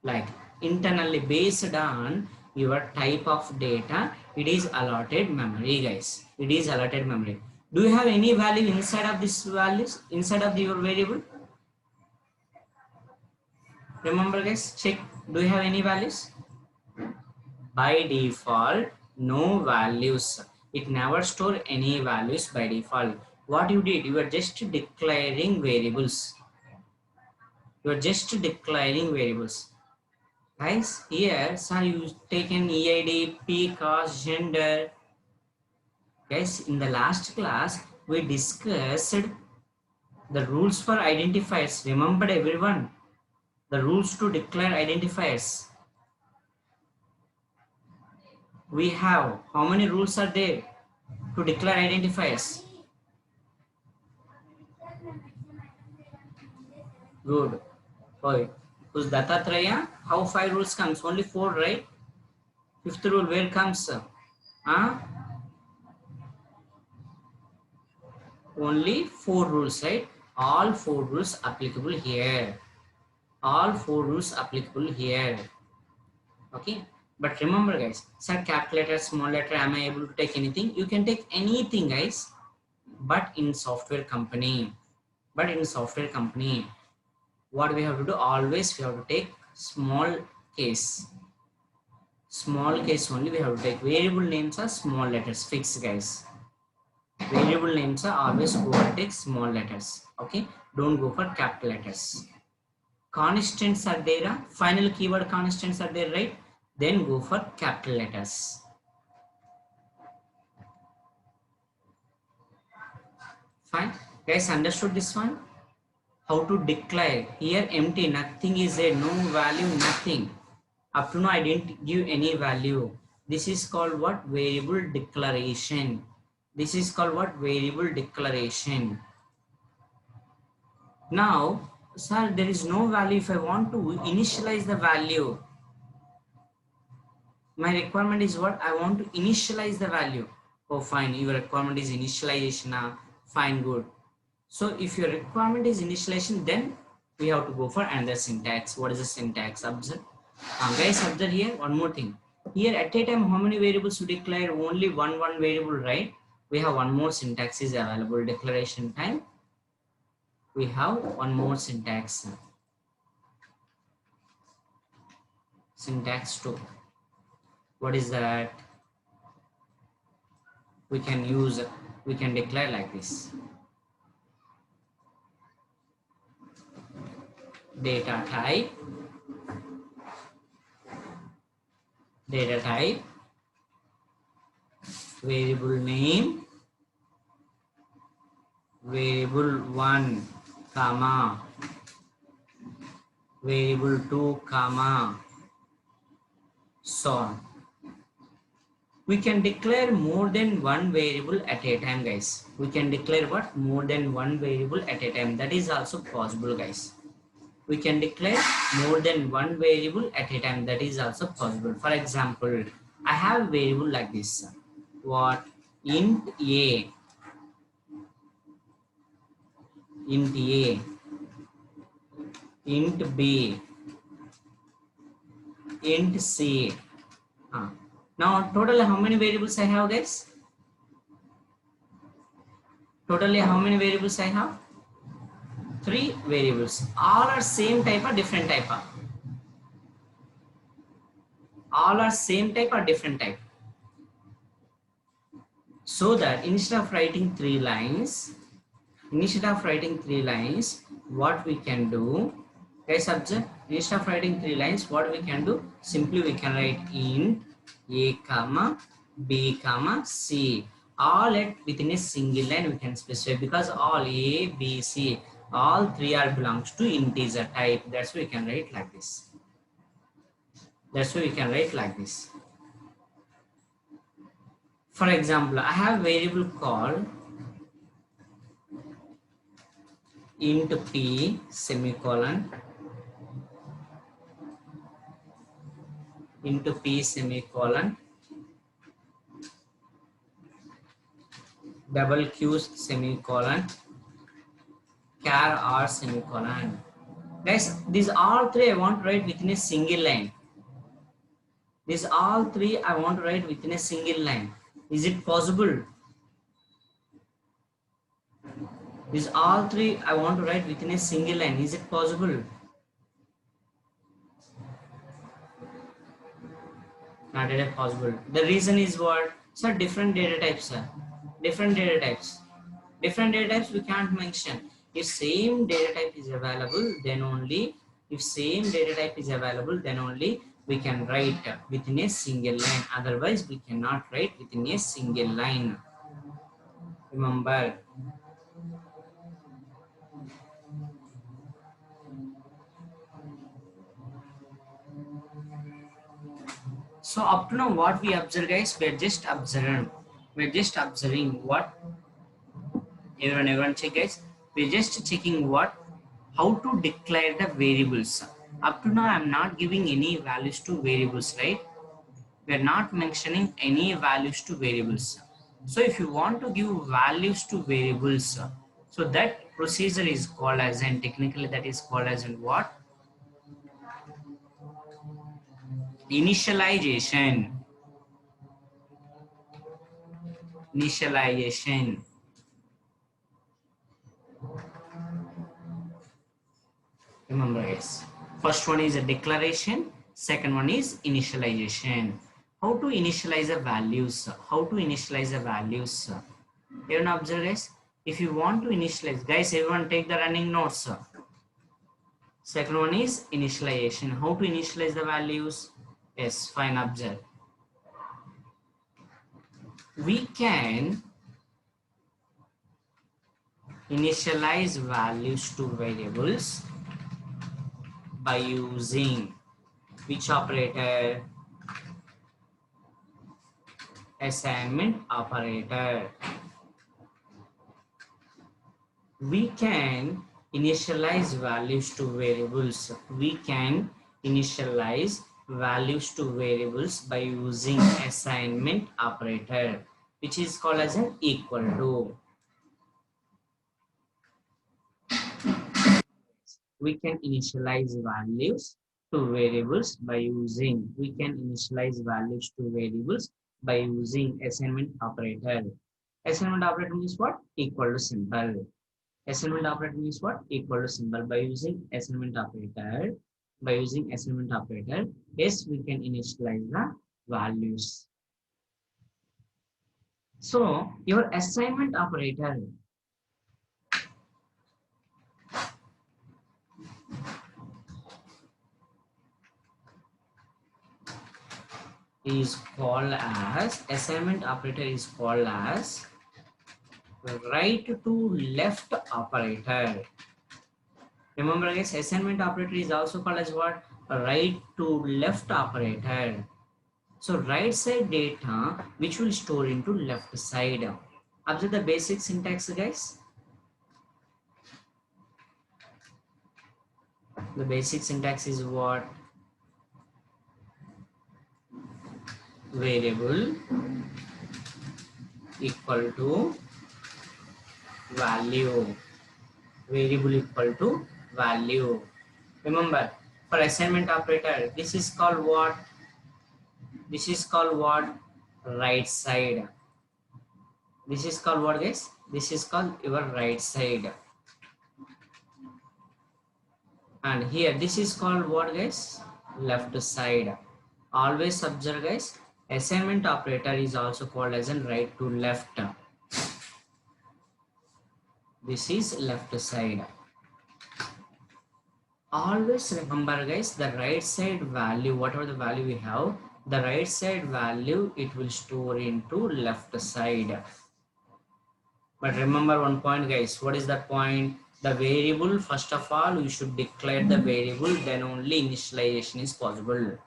Like internally based on your type of data, it is allotted memory, guys. It is allotted memory. Do you have any value inside of this values, inside of your variable? Remember, guys, check. Do you have any values? By default, no values. It never store any values by default. What you did, you are just declaring variables. You are just declaring variables. Guys, here, sir, you taken EID, P cost, gender. Guys, in the last class, we discussed the rules for identifiers. Remember, everyone, the rules to declare identifiers. We have, how many rules are there to declare identifiers? Good. Boy, who's Dattatreya? How 5 rules comes? Only 4, right? 5th rule, where comes? Only 4 rules, right? All 4 rules applicable here. All 4 rules applicable here. Okay. But remember, guys, sir, capital letter, small letter, am I able to take anything? You can take anything, guys. But in software company, what we have to do? Always we have to take small case. Small case only we have to take. Variable names are small letters, fixed, guys. Variable names are always go and take small letters. Okay, don't go for capital letters. Constants are there. Final keyword constants are there, right? Then go for capital letters. Fine, guys, understood this one? How to declare? Here empty, nothing is there, no value, nothing. Up to now I didn't give any value. This is called what? Variable declaration. This is called what? Variable declaration. Now, sir, there is no value. If I want to initialize the value, my requirement is what? I want to initialize the value. Oh, fine, your requirement is initialization. Fine, good. So if your requirement is initialization, then we have to go for another syntax. What is the syntax? Observe. Guys, observe here one more thing. Here at a time, how many variables to declare? Only one variable, right? We have one more syntax is available. Declaration time. We have one more syntax. Syntax 2. What is that? We can use, we can declare like this. Data type, variable name, variable 1, comma, variable 2, comma, so on. We can declare more than one variable at a time, guys. We can declare what? More than one variable at a time. That is also possible, guys. We can declare more than one variable at a time. That is also possible. For example, I have a variable like this. What? Int A. Int A. int b, int c. Now total how many variables I have, guys? Totally how many variables I have? 3 variables. All are same type or different type? All are same type or different type? So that instead of writing 3 lines, what we can do, guys observe, instead of writing 3 lines, what we can do, simply we can write int a comma b comma c, all at within a single line we can specify, because all a b c all 3 are belongs to integer type. That's why we can write like this. For example, I have variable called int p semicolon into p semicolon double q semicolon char r semicolon. Guys, these all 3 I want to write within a single line. These all 3 I want to write within a single line. Is it possible? These all 3 I want to write within a single line. Is it possible? Not at all possible. The reason is what? Sir, different data types, sir. Different data types we can't mention. If same data type is available, then only we can write within a single line. Otherwise we cannot write within a single line. Remember. So up to now what we observe, guys, we're just observing what everyone check, guys. We're just checking what, how to declare the variables. Up to now I'm not giving any values to variables, right? We're not mentioning any values to variables. So if you want to give values to variables, so that procedure is called as, and technically that is called as in what? Initialization. Remember, guys, first one is a declaration, second one is initialization. How to initialize the values? Everyone observe, guys. If you want to initialize, guys, everyone take the running notes. Second one is initialization. How to initialize the values? Yes, fine, observe. We can initialize values to variables by using which operator? Assignment operator. We can initialize values to variables. By using assignment operator, which is called as an equal to. We can initialize values to variables by using assignment operator. Assignment operator means what? Equal to symbol. Assignment operator means what? Equal to symbol. By using assignment operator, yes, we can initialize the values. So your assignment operator is called as right to left operator. Remember, guys, assignment operator is also called as what? Right to left operator. So right side data which will store into left side. Observe the basic syntax, guys. The basic syntax is what? Variable equal to value. Remember, for assignment operator, this is called what? This is called what? Right side. This is called what, guys? This is called your right side. And here, this is called what, guys? Left side. Always observe, guys. Assignment operator is also called as in right to left. This is left side. Always remember, guys, the right side value, whatever the value we have, the right side value, it will store into left side. But remember one point, guys. What is that point? The variable, first of all, you should declare the variable, then only initialization is possible.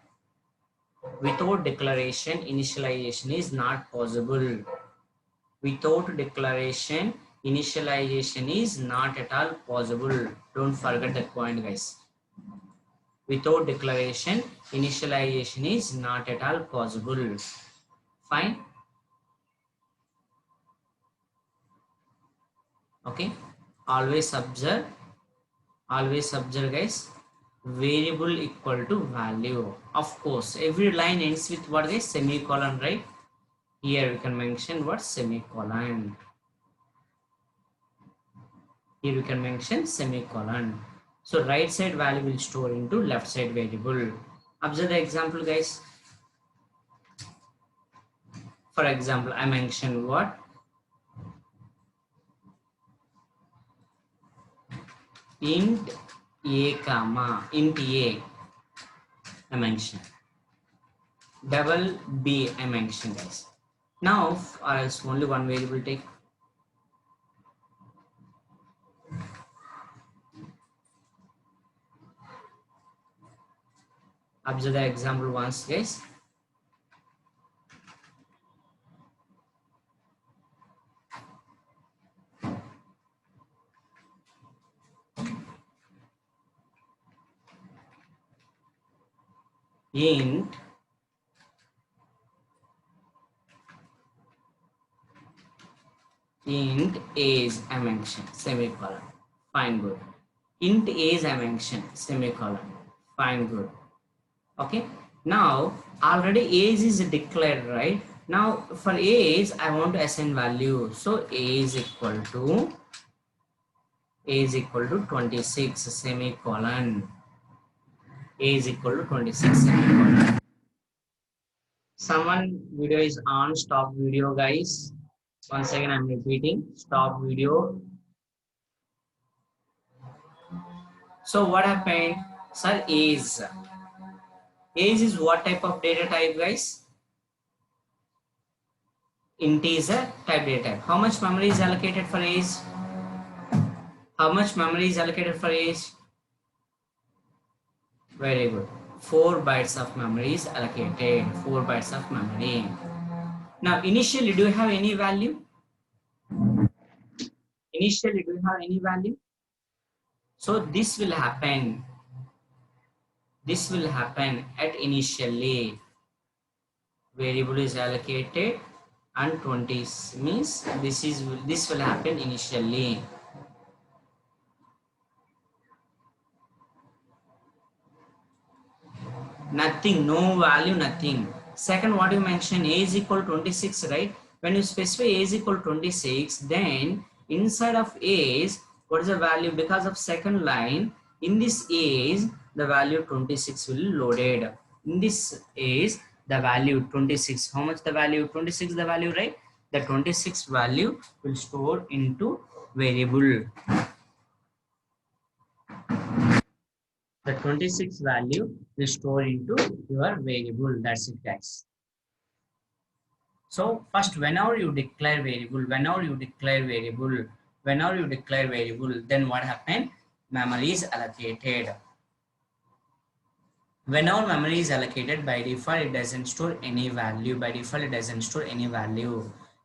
Without declaration, initialization is not possible. Without declaration, initialization is not at all possible. Don't forget that point, guys. Without declaration, initialization is not at all possible. Fine. Okay. Always observe, guys. Variable equal to value. Of course, every line ends with what is semicolon, right? Here we can mention what? Semicolon. Here we can mention semicolon. So right side value will store into left side variable. Observe the example, guys. For example, I mentioned what? Int a comma int a, I mentioned. Double b, I mentioned, guys. Now, or else only one variable take. Observe the example once, guys. Int age, I mentioned, semicolon. Fine, good. Int age, I mentioned, semicolon. Fine, good. Okay. Now already age is declared, right? Now for age, I want to assign value. So age equal to 26 semicolon. Age equal to 26 semicolon. Someone video is on, stop video, guys. Once again, I'm repeating, stop video. So what happened? Sir, age is what type of data type, guys? Integer type data type. How much memory is allocated for age? How much memory is allocated for age? Very good. 4 bytes of memory is allocated. 4 bytes of memory. Now, initially, do you have any value? Initially, do you have any value? So this will happen. This will happen at initially. Variable is allocated and 20 means this will happen initially. Nothing, no value, nothing. Second, what you mentioned, a is equal 26, right? When you specify a is equal 26, then inside of age, what is the value? Because of second line, in this age, the value 26 will loaded. In this age, the value 26. How much the value? 26 the value, right? The 26 value will store into variable. The 26 value will store into your variable. That's it, guys. So first, whenever you declare variable, then what happened? Memory is allocated. Whenever memory is allocated, by default, it doesn't store any value.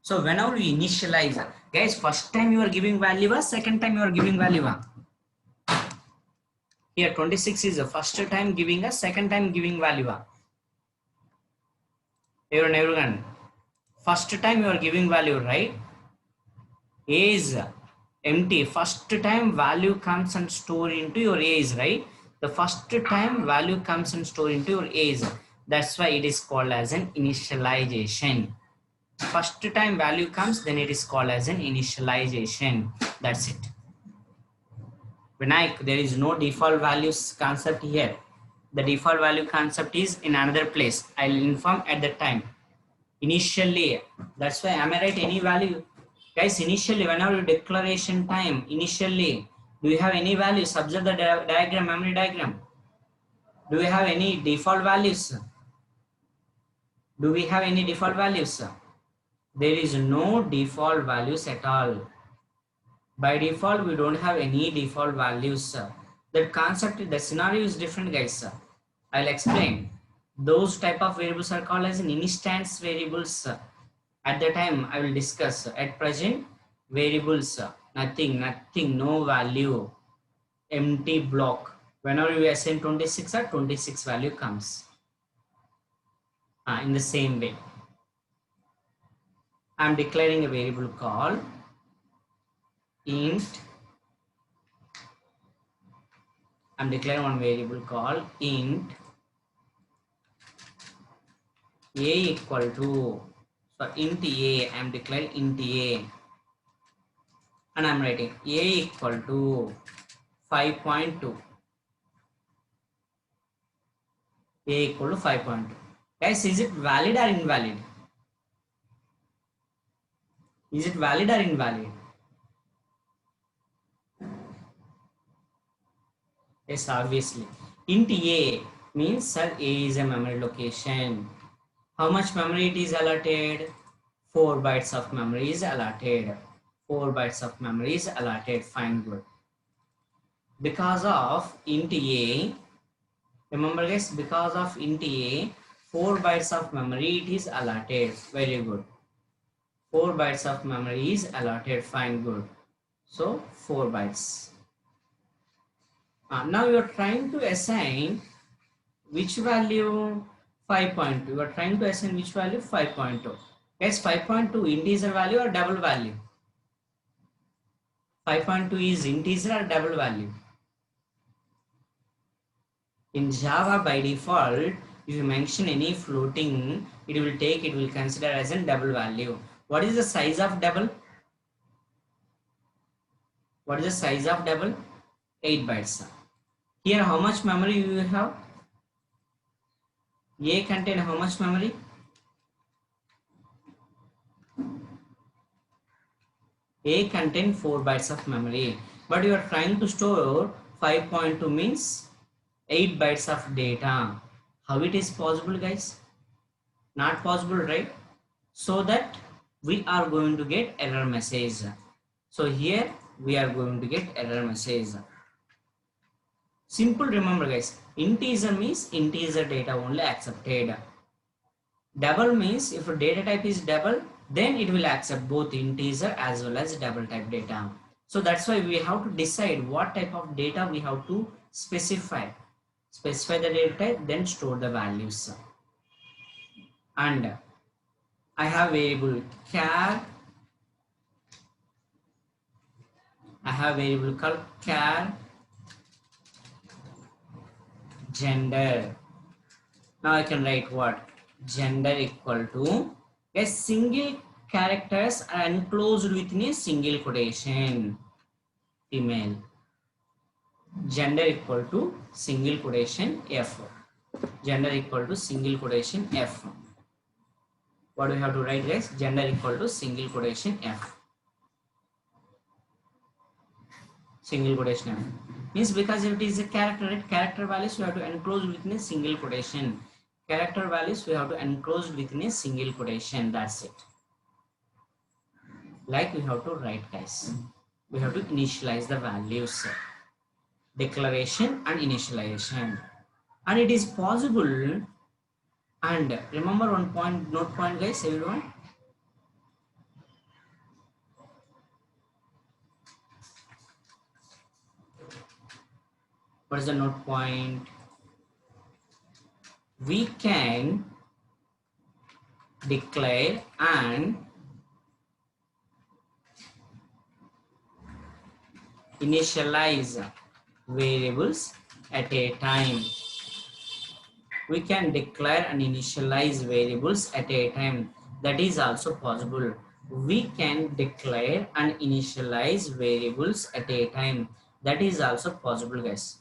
So whenever you initialize, guys, first time you are giving value, second time you are giving value. Here 26 is the first time giving a, second time giving value. Everyone, first time you are giving value, right? A is empty. First time value comes and store into your A is, right? The first time value comes and stored into your age. That's why it is called as an initialization. First time value comes, then it is called as an initialization. That's it. Vinayak, there is no default values concept here. The default value concept is in another place. I'll inform at the time. Initially, that's why am I right? Any value, guys? Initially, whenever you declaration time, initially, do you have any values? Observe the diagram, memory diagram. Do we have any default values? Do we have any default values? There is no default values at all. By default, we don't have any default values. That concept, the scenario is different, guys. I'll explain. Those type of variables are called as an instance variables. At the time, I will discuss. At present, variables, nothing, no value, empty block. Whenever we assign 26, or 26 value comes. In the same way, I am declaring a variable called int. I'm declaring one variable called int a equal to, so int a, I'm declaring int a, and I'm writing a equal to 5.2. A equal to 5.2. Guys, is it valid or invalid? Is it valid or invalid? Yes, obviously. Int a means, sir, a is a memory location. How much memory it is allotted? 4 bytes of memory is allotted. 4 bytes of memory is allotted. Fine, good. Because of int a, remember guys, because of int a, 4 bytes of memory it is allotted. Very good. 4 bytes of memory is allotted. Fine, good. So 4 bytes. Now you are trying to assign which value? 5.2. You are trying to assign which value? 5.2. Guys, 5.2 integer value or double value? 5.2 is integer or double value? In Java, by default, if you mention any floating, it will consider as a double value. What is the size of double? What is the size of double? 8 bytes. Here, how much memory you have? A contain how much memory? A contain 4 bytes of memory, but you are trying to store 5.2 means 8 bytes of data. How it is possible, guys? Not possible, right? So that we are going to get error message. So here we are going to get error message. Simple, remember guys, integer means integer data only accepted. Double means if data type is double, then it will accept both integer as well as double type data. So that's why we have to decide what type of data we have to specify. Specify the data type, then store the values. And I have variable char. I have variable called char gender. Now I can write what? Gender equal to a single characters are enclosed within a single quotation. Female. Gender equal to single quotation F. Gender equal to single quotation F. What do we have to write, guys? Gender equal to single quotation F. Single quotation F. Means because if it is a character, right? Character values we have to enclose within a single quotation. Character values we have to enclose within a single quotation. That's it. Like we have to write, guys. We have to initialize the values. Declaration and initialization. And it is possible. And remember one point, note point, guys, everyone. What is the note point? We can declare and initialize variables at a time. We can declare and initialize variables at a time. That is also possible. We can declare and initialize variables at a time. That is also possible, guys.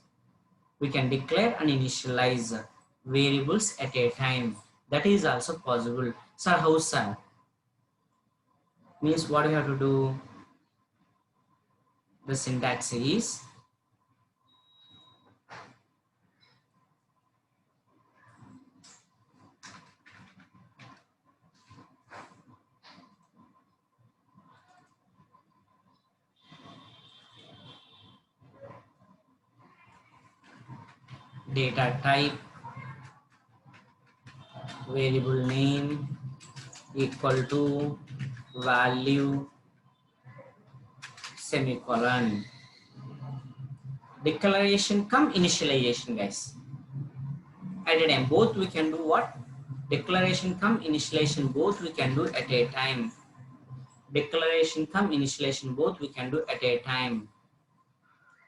We can declare and initialize variables at a time. That is also possible. Sir, how, sir? Means what you have to do? The syntax is data type variable name equal to value semicolon. Declaration come initialization, guys. At a time, both we can do what? Declaration come initialization, both we can do at a time. Declaration come initialization, both we can do at a time.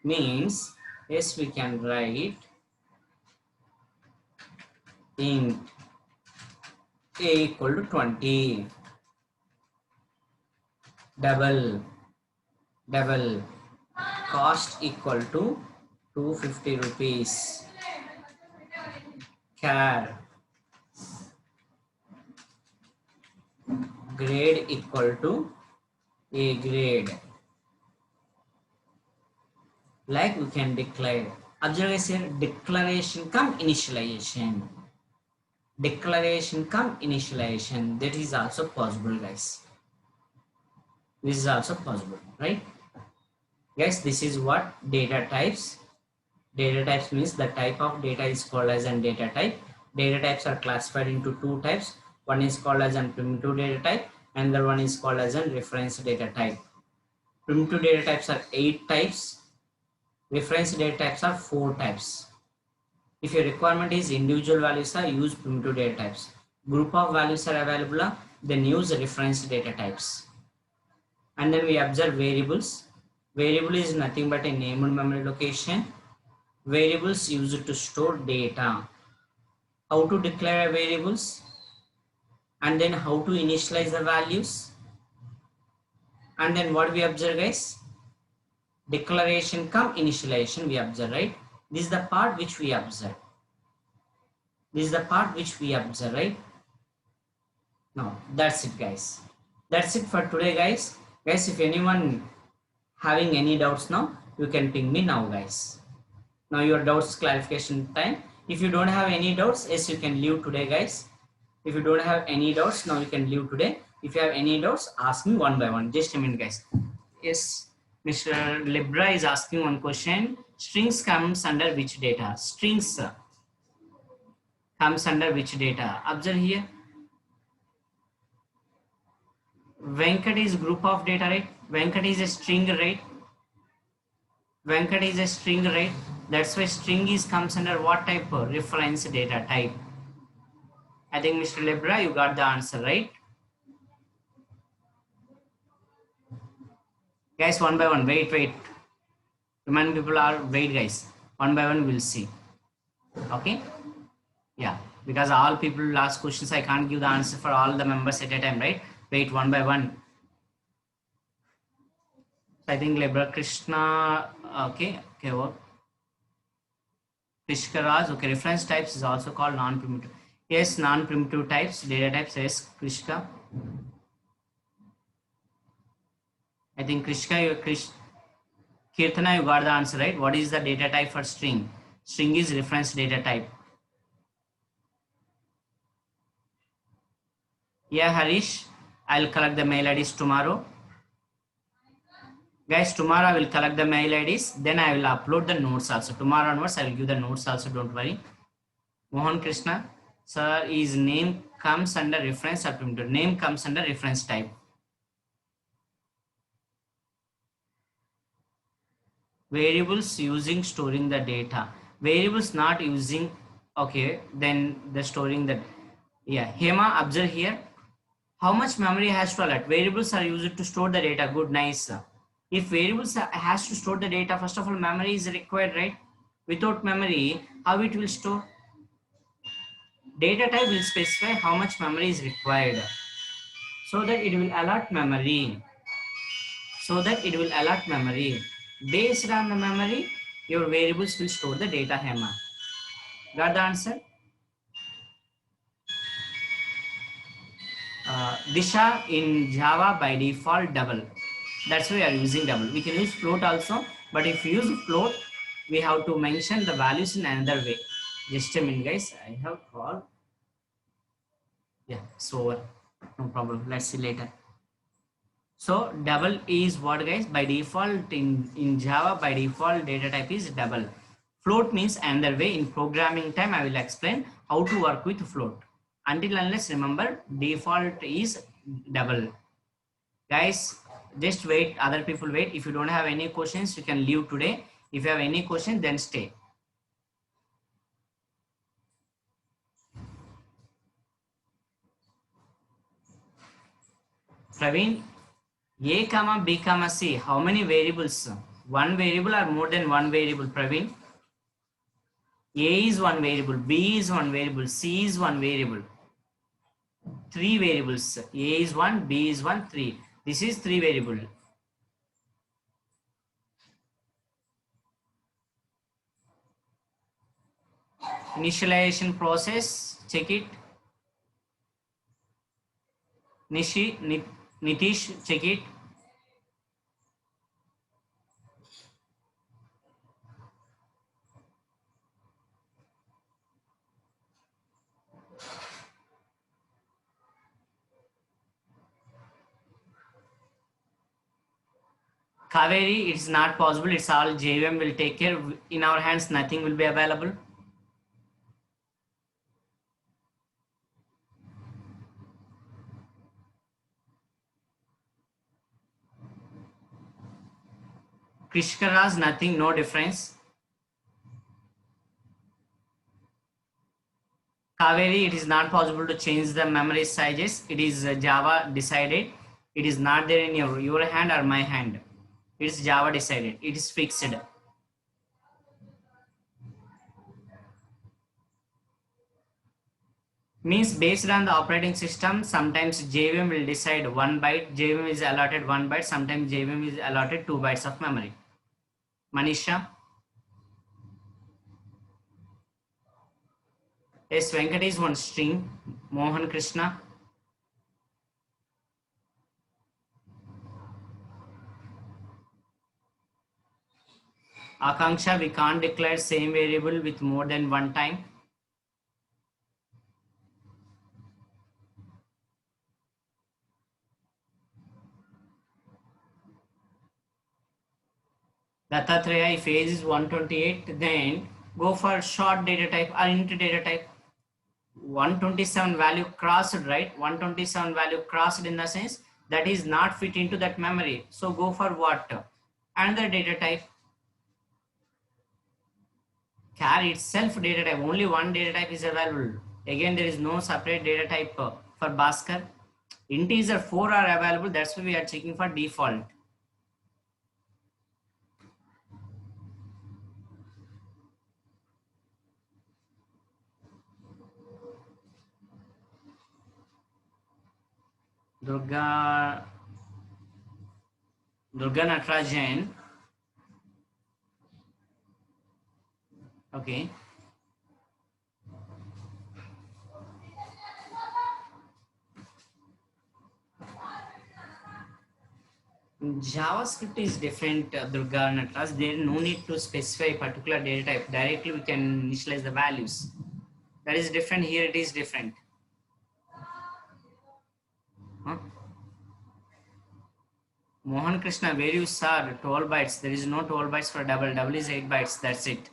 Means, yes, we can write int a equal to 20, double cost equal to 250 rupees, char grade equal to a grade. Like we can declare. Observe guys here, declaration come initialization. Declaration come initialization. That is also possible, guys. This is also possible, right? Guys, this is what data types. Data types means the type of data is called as an data type. Data types are classified into two types. One is called as an primitive data type, and the one is called as a reference data type. Primitive data types are 8 types. Reference data types are 4 types. If your requirement is individual values, use primitive data types. Group of values are available, then use reference data types. And then we observe variables. Variable is nothing but a named memory location. Variables used to store data. How to declare variables, and then how to initialize the values, and then what we observe, guys? Declaration come initialization we observe, right? This is the part which we observe. This is the part which we observe, right? Now that's it, guys. That's it for today, guys. Guys, if anyone having any doubts now, you can ping me now, guys. Now your doubts clarification time. If you don't have any doubts, yes, you can leave today, guys. If you don't have any doubts, now you can leave today. If you have any doubts, ask me one by one. Just a minute, guys. Yes, Mr. Libra is asking one question. Strings comes under which data? Strings comes under which data? Observe here. Venkat is group of data, right? Venkat is a string, right? Venkat is a string, right? That's why string is comes under what type? Reference data type. I think Mr. Libra, you got the answer, right? Guys, one by one, wait. Remaining people are, wait guys. One by one we'll see. Okay? Yeah, because all people ask questions, I can't give the answer for all the members at a time, right? Wait, one by one. I think Libra Krishna, okay, what? Krishka Raj, okay, reference types is also called non-primitive. Yes, non-primitive types, data types, yes, Krishka. I think Krishka, Kirtana, you got the answer, right? What is the data type for string? String is reference data type. Yeah, Harish, I'll collect the mail IDs tomorrow. Guys, tomorrow I will collect the mail IDs, then I will upload the notes also. Tomorrow onwards, I will give the notes also, don't worry. Mohan Krishna, sir, his name comes under reference or primitive? Name comes under reference type. Variables using storing the data. Variables not using, okay, then the storing the, yeah. Hema, observe here. How much memory has to allot? Variables are used to store the data. Good, nice. If variables has to store the data, first of all, memory is required, right? Without memory, how it will store? Data type will specify how much memory is required, so that it will allot memory. Based on the memory, your variables will store the data Hema. Got the answer? Disha in Java by default double. That's why we are using double. We can use float also, but if you use float, we have to mention the values in another way. Just a minute, guys. I have called. Yeah, it's over. No problem. Let's see later. So double is what, guys? By default in Java, by default data type is double. Float means another way. In programming time, I will explain how to work with float. Until unless, remember, default is double. Guys, just wait. Other people wait. If you don't have any questions, you can leave today. If you have any question, then stay. Praveen, A comma B comma C, how many variables? One variable or more than one variable, Praveen? A is one variable, B is one variable, C is one variable. Three variables. A is one, B is one, three. This is three variable. Initialization process, check it. Nitish, check it. Kaveri, it's not possible. It's all JVM will take care. In our hands, nothing will be available. Krishkaras, nothing, no difference. Kaveri, it is not possible to change the memory sizes. It is Java decided. It is not there in your hand or my hand. It is Java decided. It is fixed. Means based on the operating system, sometimes JVM will decide 1 byte. JVM is allotted 1 byte. Sometimes JVM is allotted 2 bytes of memory. Manisha. Yes, Venkat is one string. Mohan Krishna. Akanksha, we can't declare same variable with more than one time. Dattatreya, if age is 128, then go for short data type or int data type. 127 value crossed, right? 127 value crossed in the sense that is not fit into that memory. So go for what? Another data type. Char itself data type, only one data type is available. Again, there is no separate data type for Bhaskar. Integer 4 are available. That's why we are checking for default. Durga Natarajan. Okay. JavaScript is different, Durga Nataraj. There is no need to specify particular data type. Directly we can initialize the values. That is different. Here it is different. Huh? Mohan Krishna, where you saw 12 bytes. There is no 12 bytes for double. Double is 8 bytes. That's it.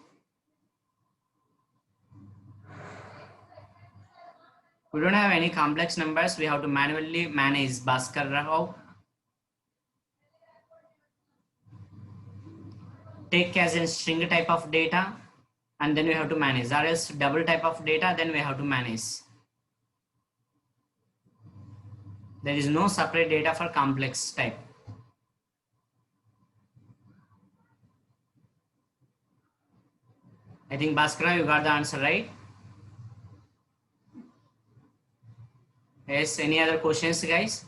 We don't have any complex numbers. We have to manually manage. Bhaskar Rao. Take as a string type of data, and then we have to manage. Or else double type of data, then we have to manage. There is no separate data for complex type. I think Bhaskara, you got the answer right. Yes, any other questions, guys?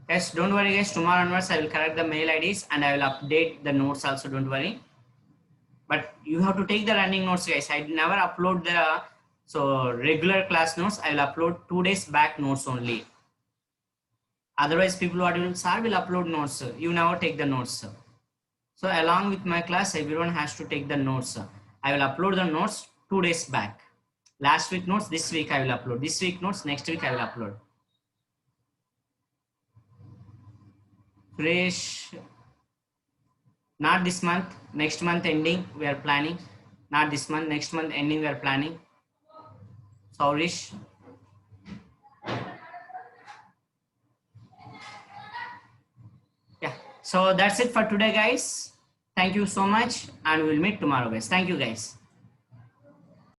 Yes, don't worry, guys. Tomorrow onwards, I will correct the mail IDs and I will update the notes also. Don't worry. But you have to take the running notes, guys. I never upload the regular class notes. I will upload 2 days back notes only. Otherwise, people what will sir will upload notes. You never take the notes. So along with my class, everyone has to take the notes. I will upload the notes 2 days back. Last week notes, this week I will upload. This week notes, next week I will upload. Fresh. Not this month, next month ending we are planning. Not this month, next month ending we are planning. Saurish. Yeah, so that's it for today, guys. Thank you so much and we'll meet tomorrow, guys. Thank you, guys.